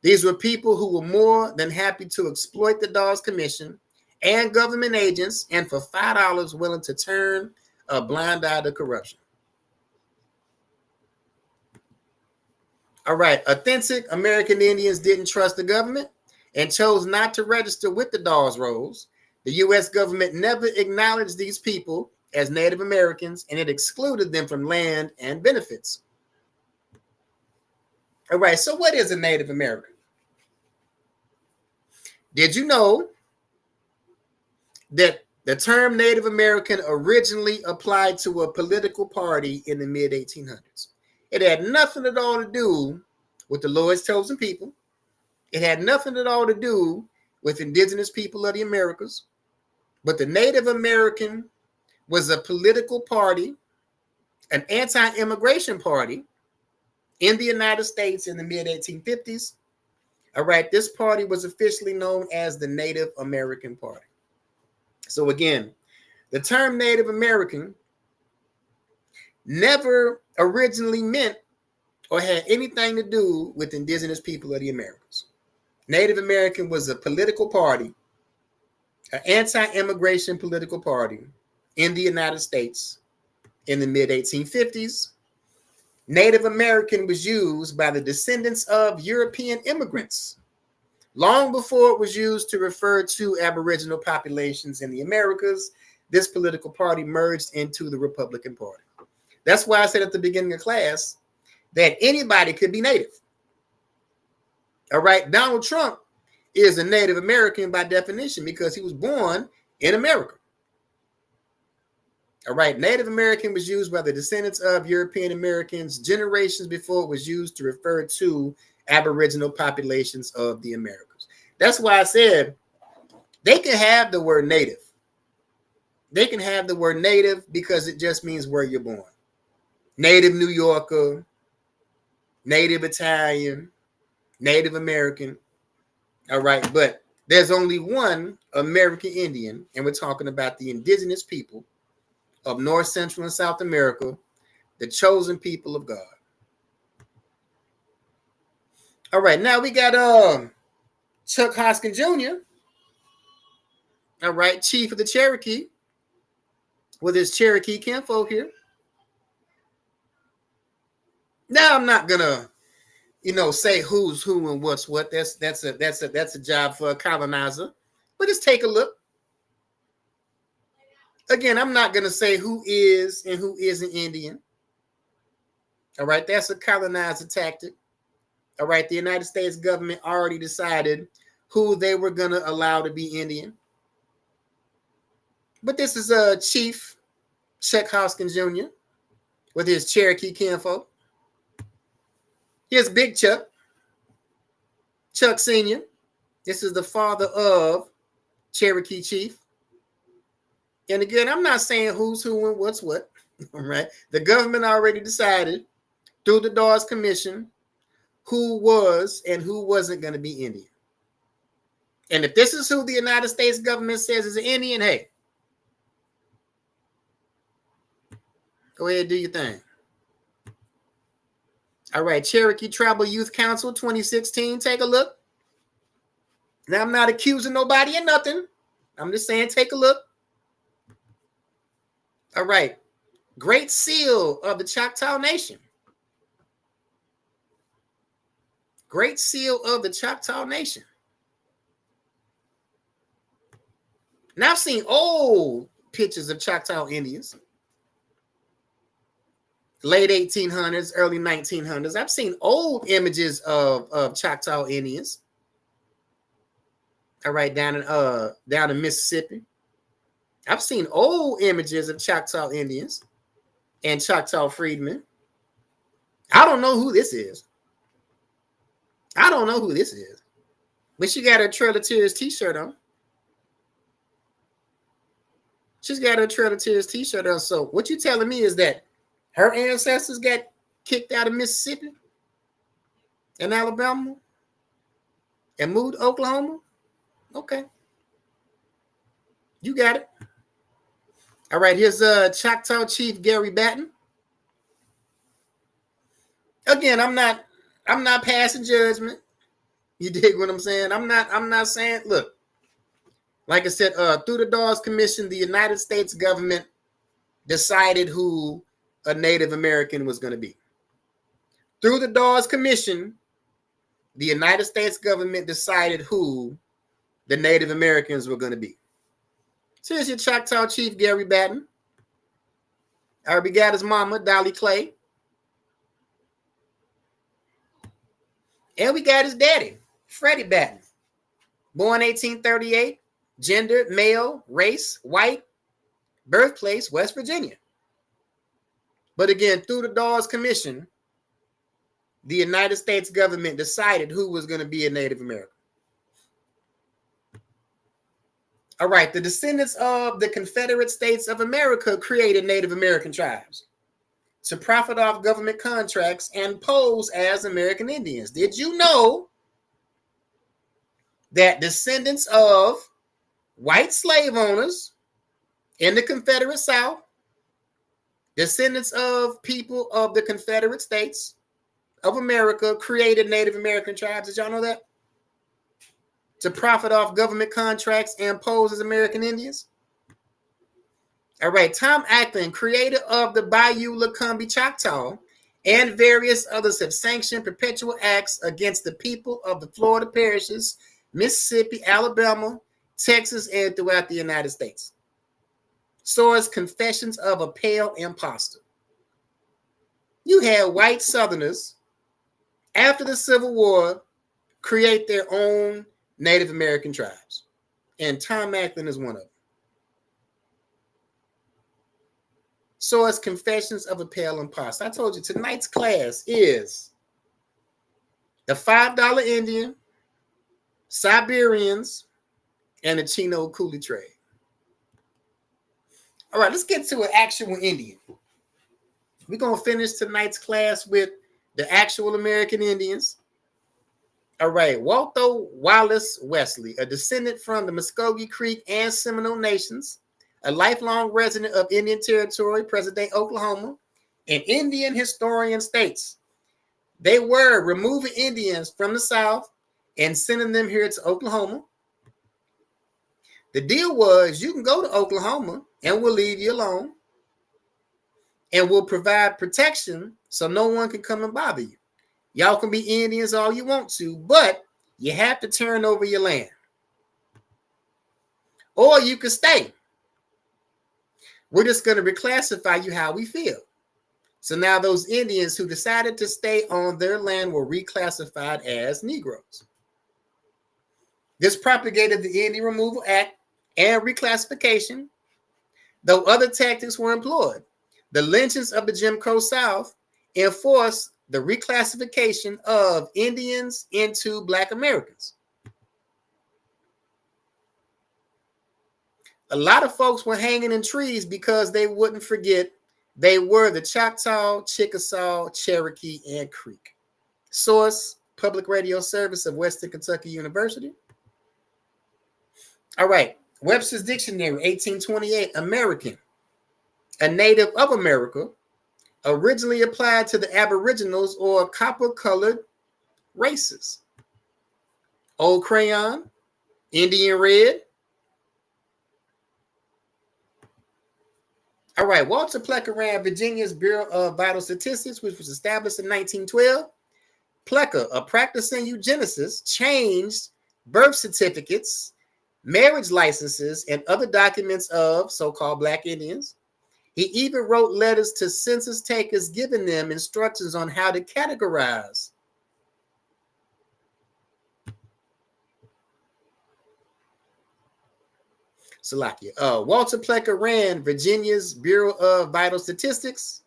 These were people who were more than happy to exploit the Dawes Commission and government agents, and for $5 willing to turn a blind eye to corruption. All right, authentic American Indians didn't trust the government and chose not to register with the Dawes Rolls. The U.S. government never acknowledged these people as Native Americans, and it excluded them from land and benefits. All right, so what is a Native American? Did you know that the term Native American originally applied to a political party in the mid-1800s? It had nothing at all to do with the Lord's chosen people. It had nothing at all to do with indigenous people of the Americas. But the Native American was a political party, an anti-immigration party in the United States in the mid-1850s. All right, this party was officially known as the Native American Party. So again, the term Native American never originally meant or had anything to do with indigenous people of the Americas. Native American was a political party, an anti-immigration political party in the United States in the mid-1850s. Native American was used by the descendants of European immigrants long before it was used to refer to Aboriginal populations in the Americas. This political party merged into the Republican Party. That's why I said at the beginning of class that anybody could be Native. All right. Donald Trump is a Native American by definition because he was born in America. All right. Native American was used by the descendants of European Americans generations before it was used to refer to Aboriginal populations of the Americas. That's why I said they can have the word native. They can have the word native because it just means where you're born. Native New Yorker, Native Italian, Native American. All right. But there's only one American Indian, and we're talking about the indigenous people of North, Central, and South America, the chosen people of God. All right, now we got Chuck Hoskin Jr., all right, chief of the Cherokee, with his Cherokee kinfolk here. Now I'm not gonna, say who's who and what's what. That's a job for a colonizer. But just take a look. Again, I'm not gonna say who is and who isn't Indian. All right, that's a colonizer tactic. All right, the United States government already decided who they were going to allow to be Indian. But this is Chief Chuck Hoskin Jr. with his Cherokee kinfolk. Here's Big Chuck, Chuck Sr. This is the father of Cherokee Chief. And again, I'm not saying who's who and what's what. All right, the government already decided through the Dawes Commission who was and who wasn't going to be Indian. And if this is who the United States government says is an Indian, hey, go ahead and do your thing. All right, Cherokee Tribal Youth Council 2016, take a look. Now, I'm not accusing nobody of nothing. I'm just saying take a look. All right, Great Seal of the Choctaw Nation. Great Seal of the Choctaw Nation. Now, I've seen old pictures of Choctaw Indians. Late 1800s, early 1900s. I've seen old images of Choctaw Indians. All right, down in Mississippi. I've seen old images of Choctaw Indians and Choctaw freedmen. I don't know who this is. I don't know who this is. But she got her Trail of Tears t-shirt on. She's got her Trail of Tears t-shirt on. So what you telling me is that her ancestors got kicked out of Mississippi and Alabama and moved to Oklahoma? Okay. You got it. All right, here's Choctaw Chief Gary Batten. Again, I'm not passing judgment. You dig what I'm saying? I'm not saying, look, like I said, through the Dawes Commission, the United States government decided who a Native American was going to be. Through the Dawes Commission, the United States government decided who the Native Americans were going to be. So here's your Choctaw Chief Gary Batten. All right, we got his mama, Dolly Clay. And we got his daddy, Freddie Batten. Born 1838, gender, male, race, white, birthplace, West Virginia. But again, through the Dawes Commission, the United States government decided who was going to be a Native American. All right, the descendants of the Confederate States of America created Native American tribes to profit off government contracts and pose as American Indians. Did you know that descendants of white slave owners in the Confederate South, descendants of people of the Confederate States of America created Native American tribes? Did y'all know that? To profit off government contracts and pose as American Indians? All right, Tom Acton, creator of the Bayou Lacombe Choctaw, and various others have sanctioned perpetual acts against the people of the Florida parishes, Mississippi, Alabama, Texas, and throughout the United States. Source: Confessions of a Pale Imposter. You had white Southerners after the Civil War create their own Native American tribes. And Tom Macklin is one of them. So it's Confessions of a Pale Imposter. I told you tonight's class is the $5 Indian, Siberians, and the Chino Coolie trade. All right, let's get to an actual Indian. We're going to finish tonight's class with the actual American Indians. All right, Walter Wallace Wesley, a descendant from the Muskogee Creek and Seminole Nations, a lifelong resident of Indian Territory, present-day Oklahoma, an Indian historian states they were removing Indians from the South and sending them here to Oklahoma. The deal was you can go to Oklahoma and we'll leave you alone and we'll provide protection so no one can come and bother you. Y'all can be Indians all you want to, but you have to turn over your land. Or you can stay. We're just going to reclassify you how we feel. So now those Indians who decided to stay on their land were reclassified as Negroes. This propagated the Indian Removal Act and reclassification, though other tactics were employed. The lynchings of the Jim Crow South enforced the reclassification of Indians into Black Americans. A lot of folks were hanging in trees because they wouldn't forget they were the Choctaw, Chickasaw, Cherokee, and Creek. Source, Public Radio Service of Western Kentucky University. All right, Webster's Dictionary, 1828, American, a native of America, originally applied to the Aboriginals or copper-colored races. Old Crayon, Indian Red. All right, Walter Plecker ran Virginia's Bureau of Vital Statistics, which was established in 1912. Plecker, a practicing eugenicist, changed birth certificates, marriage licenses, and other documents of so-called Black Indians. He even wrote letters to census takers giving them instructions on how to categorize. Salakia. Walter Plecker ran Virginia's Bureau of Vital Statistics.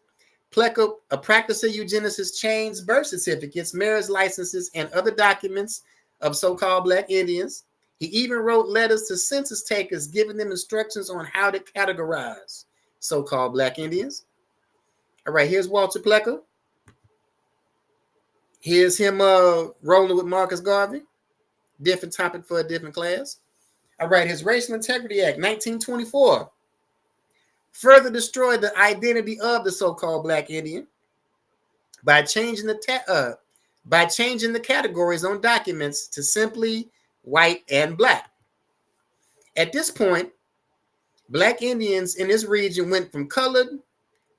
Plecker, a practicing eugenicist, changed birth certificates, marriage licenses, and other documents of so-called Black Indians. He even wrote letters to census takers giving them instructions on how to categorize so-called Black Indians. All right, here's Walter Plecker. Here's him rolling with Marcus Garvey. Different topic for a different class. All right, his Racial Integrity Act, 1924, further destroyed the identity of the so-called Black Indian by changing the categories on documents to simply white and Black. At this point, Black Indians in this region went from colored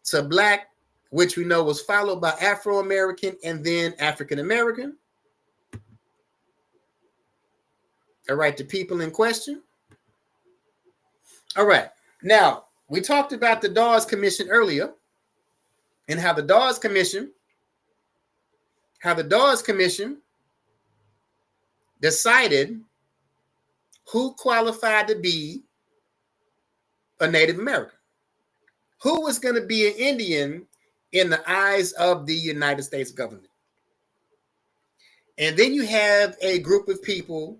to Black, which we know was followed by Afro-American and then African-American. All right, the people in question. All right, now we talked about the Dawes Commission earlier and how the Dawes Commission decided who qualified to be a Native American, who was going to be an Indian in the eyes of the United States government. And then you have a group of people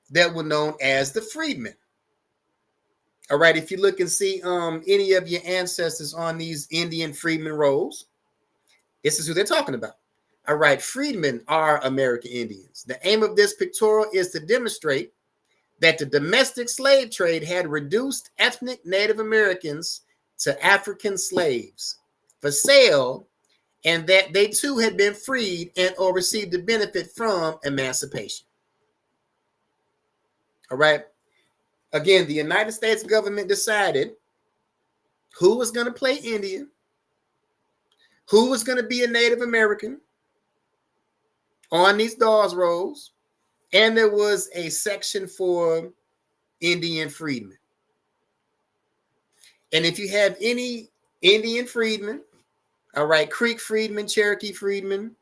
that were known as the freedmen. All right, if you look and see any of your ancestors on these Indian freedmen rolls, this is who they're talking about. All right, freedmen are American Indians. The aim of this pictorial is to demonstrate that the domestic slave trade had reduced ethnic Native Americans to African slaves for sale, and that they too had been freed and or received the benefit from emancipation. All right. Again, the United States government decided who was going to play Indian, who was going to be a Native American on these Dawes rolls, and there was a section for Indian freedmen. And if you have any Indian freedmen, all right, Creek freedmen, Cherokee freedmen,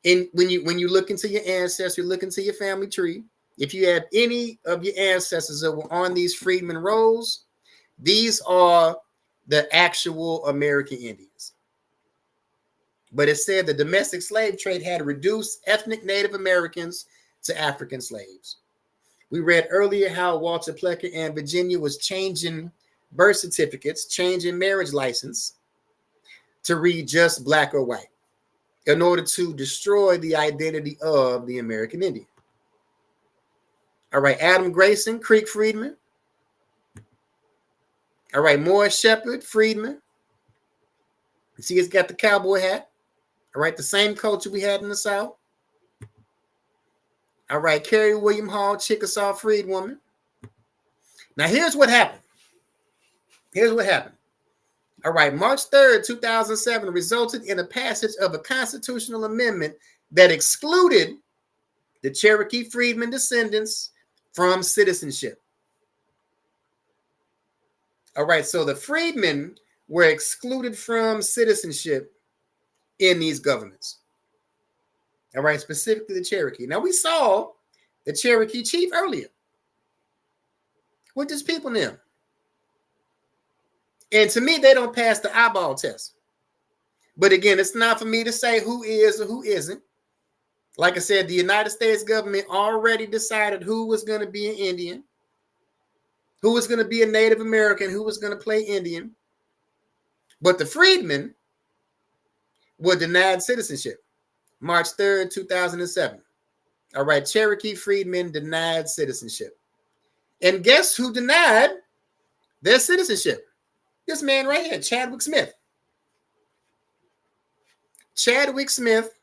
And when you look into your ancestry, look into your family tree, if you have any of your ancestors that were on these freedmen rolls, these are the actual American Indians. But it said the domestic slave trade had reduced ethnic Native Americans to African slaves. We read earlier how Walter Plecker and Virginia was changing birth certificates, changing marriage license to read just black or white in order to destroy the identity of the American Indian. All right, Adam Grayson, Creek freedman. All right, Morris Shepherd, freedman. You see, he's got the cowboy hat. All right, the same culture we had in the South. All right, Carrie William Hall, Chickasaw freedwoman. Now, here's what happened. Here's what happened. All right, March 3rd, 2007 resulted in a passage of a constitutional amendment that excluded the Cherokee freedmen descendants from citizenship. All right, so the freedmen were excluded from citizenship in these governments. All right, specifically the Cherokee. Now, we saw the Cherokee chief earlier. What does people name? And to me, they don't pass the eyeball test. But again, it's not for me to say who is or who isn't. Like I said, the United States government already decided who was going to be an Indian, who was going to be a Native American, who was going to play Indian. But the freedmen were denied citizenship. March 3rd, 2007. All right, Cherokee freedmen denied citizenship. And guess who denied their citizenship? This man right here, Chadwick Smith. Chadwick Smith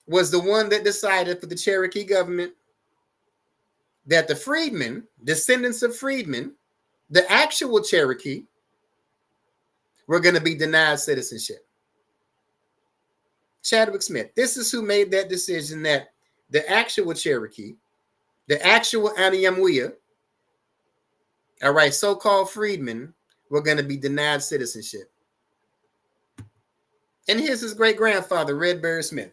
was the one that decided for the Cherokee government that the freedmen, descendants of freedmen, the actual Cherokee, were going to be denied citizenship. Chadwick Smith. This is who made that decision that the actual Cherokee, the actual Anayamuya, all right, so-called freedmen, were going to be denied citizenship. And here's his great-grandfather, Red Bear Smith.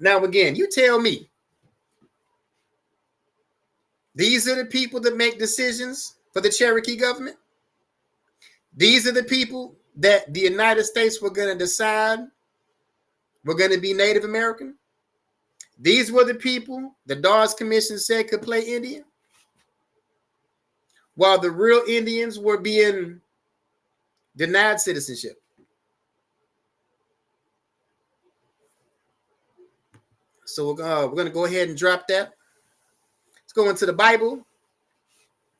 Now, again, you tell me, these are the people that make decisions for the Cherokee government? These are the people that the United States were going to decide were going to be Native American? These were the people the Dawes Commission said could play Indian? While the real Indians were being denied citizenship. So we're going to go ahead and drop that. Let's go into the Bible.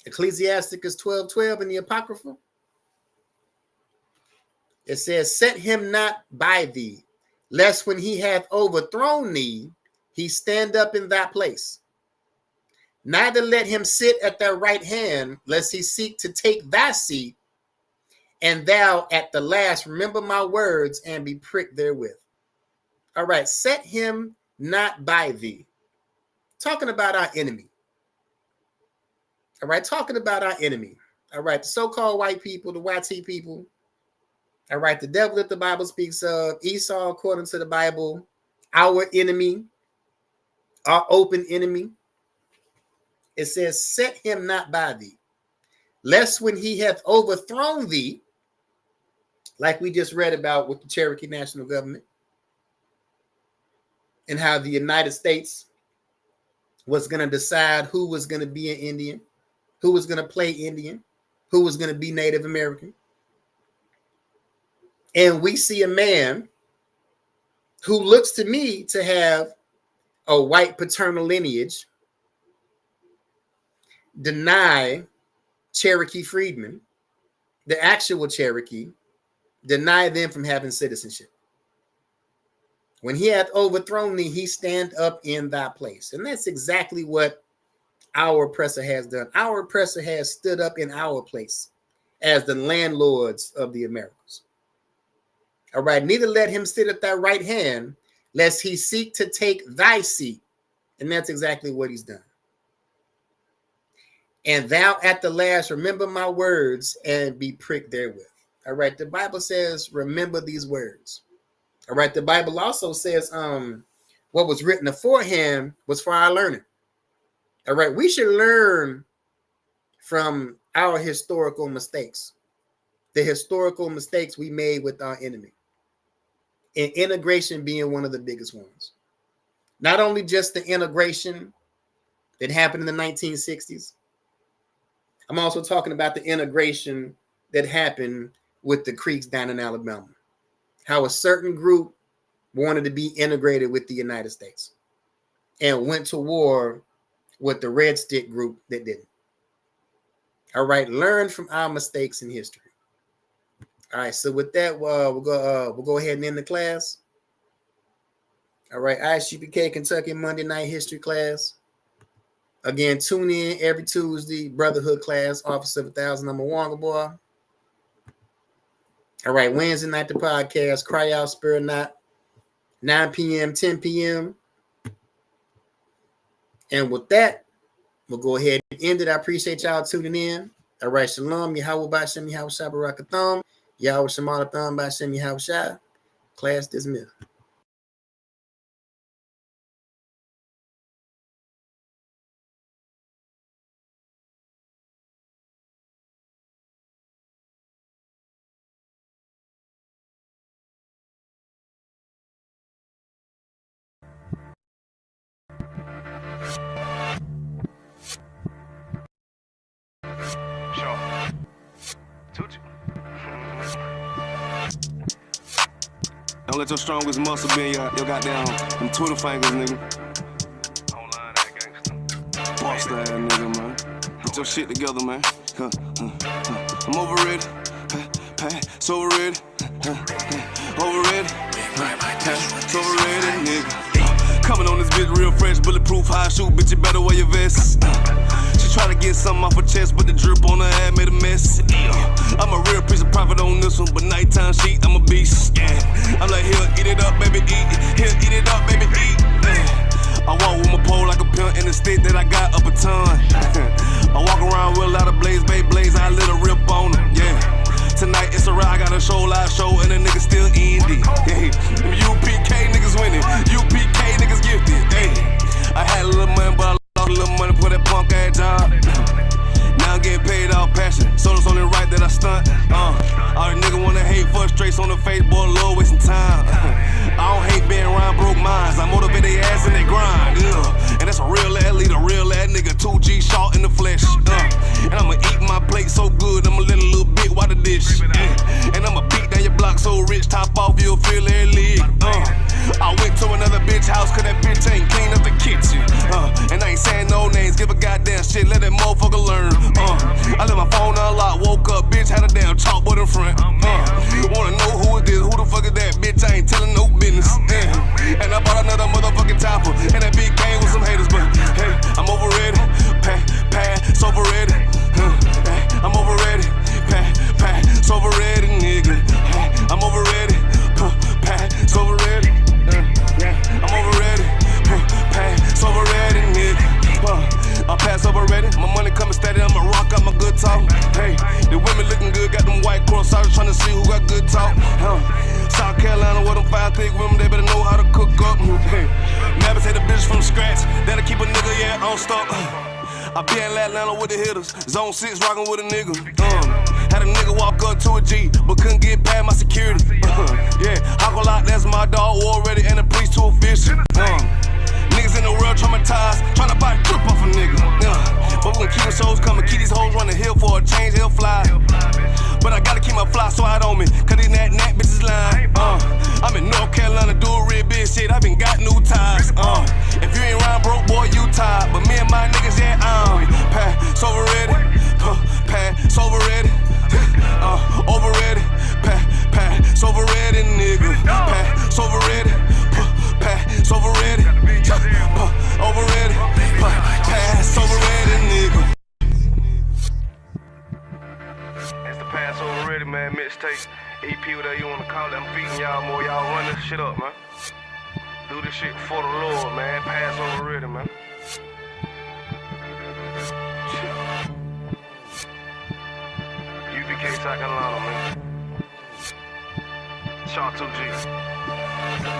Ecclesiasticus 12:12 in the Apocrypha. It says, set him not by thee, lest when he hath overthrown thee, he stand up in thy place. Neither let him sit at thy right hand, lest he seek to take thy seat, and thou at the last remember my words and be pricked therewith. All right, set him not by thee. Talking about our enemy. All right, talking about our enemy. All right, the so-called white people, the YT people. All right, the devil that the Bible speaks of, Esau according to the Bible, our enemy, our open enemy. It says, set him not by thee, lest when he hath overthrown thee, like we just read about with the Cherokee National Government, and how the United States was going to decide who was going to be an Indian, who was going to play Indian, who was going to be Native American. And we see a man who looks to me to have a white paternal lineage deny Cherokee freedmen, the actual Cherokee, deny them from having citizenship. When he hath overthrown thee, he stand up in thy place. And that's exactly what our oppressor has done. Our oppressor has stood up in our place as the landlords of the Americas. All right, neither let him sit at thy right hand, lest he seek to take thy seat. And that's exactly what he's done. And thou at the last remember my words and be pricked therewith. All right, the Bible says, remember these words. All right, the Bible also says what was written aforehand was for our learning. All right, we should learn from our historical mistakes, the historical mistakes we made with our enemy, and integration being one of the biggest ones. Not only just the integration that happened in the 1960s, I'm also talking about the integration that happened with the Creeks down in Alabama. How a certain group wanted to be integrated with the United States and went to war with the Red Stick group that didn't. All right, learn from our mistakes in history. All right, so with that, we'll go ahead and end the class. All right, ISUPK Kentucky Monday Night History class. Again, tune in every Tuesday, Brotherhood class, Office of 1,000, number Wonga Boy. All right, Wednesday night, the podcast, Cry Out, Spirit Not, 9 p.m., 10 p.m. And with that, we'll go ahead and end it. I appreciate y'all tuning in. All right, Shalom, Yahweh Bashem, Yahweh Shabarakatham, Yahweh Shemalatham, Bashem, Yahweh Shah. Class dismissed. Don't let your strongest muscle be your goddamn them Twitter fingers, nigga. Boss that nigga, man. Get your shit together, man. I'm overrated. So overrated. Overrated. So overrated, nigga. Coming on this bitch real fresh, bulletproof, high shoot, bitch, you better wear your vest. She try to get something off her chest, but the drip on her head made a mess. I'm a real piece of profit on this one, but nighttime sheet, I'm a beast. I'm like, here, eat it up, baby, eat. Here, eat it up, baby, eat. I walk with my pole like a pimp in the stick that I got up a ton. I walk around with a lot of blaze, babe, blaze, I lit a rip on her, yeah. Tonight it's a ride, I got a show, live show, and the nigga still indie. Hey, them UPK niggas winning, UPK niggas gifted. Hey, I had a little money, but I lost a little money for that punk ass job. Now I'm getting paid off passion, so it's only right that I stunt. All the nigga wanna hate, frustrates on the face, boy, low wasting time. I don't hate being around broke minds, I motivate their ass and they grind. And that's a real ass leader, real ass nigga, 2G short in the flesh. And I'ma eat my plate so good, I'ma let a little bit while the dish. And I'ma beat down your block so rich, top off, you'll feel every leg. I went to another bitch house, cause that bitch ain't clean up the kitchen. And I ain't saying no names, give a goddamn shit, let that motherfucker learn. I left my phone unlocked, woke up, bitch, had a damn chalkboard in front. Wanna know who it is, who the fuck is that bitch, I ain't telling no business. And I bought another motherfucking topper, and that big game with some haters, but hey, I'm overrated, pass overrated. I'm overrated, pass overrated, nigga. I'm overrated, pass overrated. I'm overrated, pass overrated, nigga. I pass overrated, my money coming steady, I'ma rock out my good talk. Hey, the women looking good, got them white cross, I was trying to see who got good talk. South Carolina, where them 5 thick women, they better know how to cook up. Hey, never take the bitch from scratch, that'll keep a nigga, yeah, on stop. I be in Atlanta with the hitters, zone 6 rockin' with a nigga. Had a nigga walk up to a G, but couldn't get past my security. Yeah, I go like that's my dog already, and the police too official. Niggas in the world traumatized, tryna buy a trip off a nigga. But we gon' keep the shows coming, keep these hoes running hill for a change, he'll fly. But I gotta keep my fly slide on me, cause these nat bitches lying. I'm in North Carolina, do a real big shit, I been got new ties. If you ain't round broke, boy, you tired. But me and my niggas, yeah, pass overrated, pass overrated, overrated, pass overrated, nigga, pass overrated, pass overrated, overrated, pass overrated, nigga. It's the pass overrated, man, mixtape, EP, whatever you wanna call it. I'm feeding y'all more, y'all run this shit up, man. Do this shit for the Lord, man. Pass overrated, man. UPK South Carolina, man. Shaw 2G.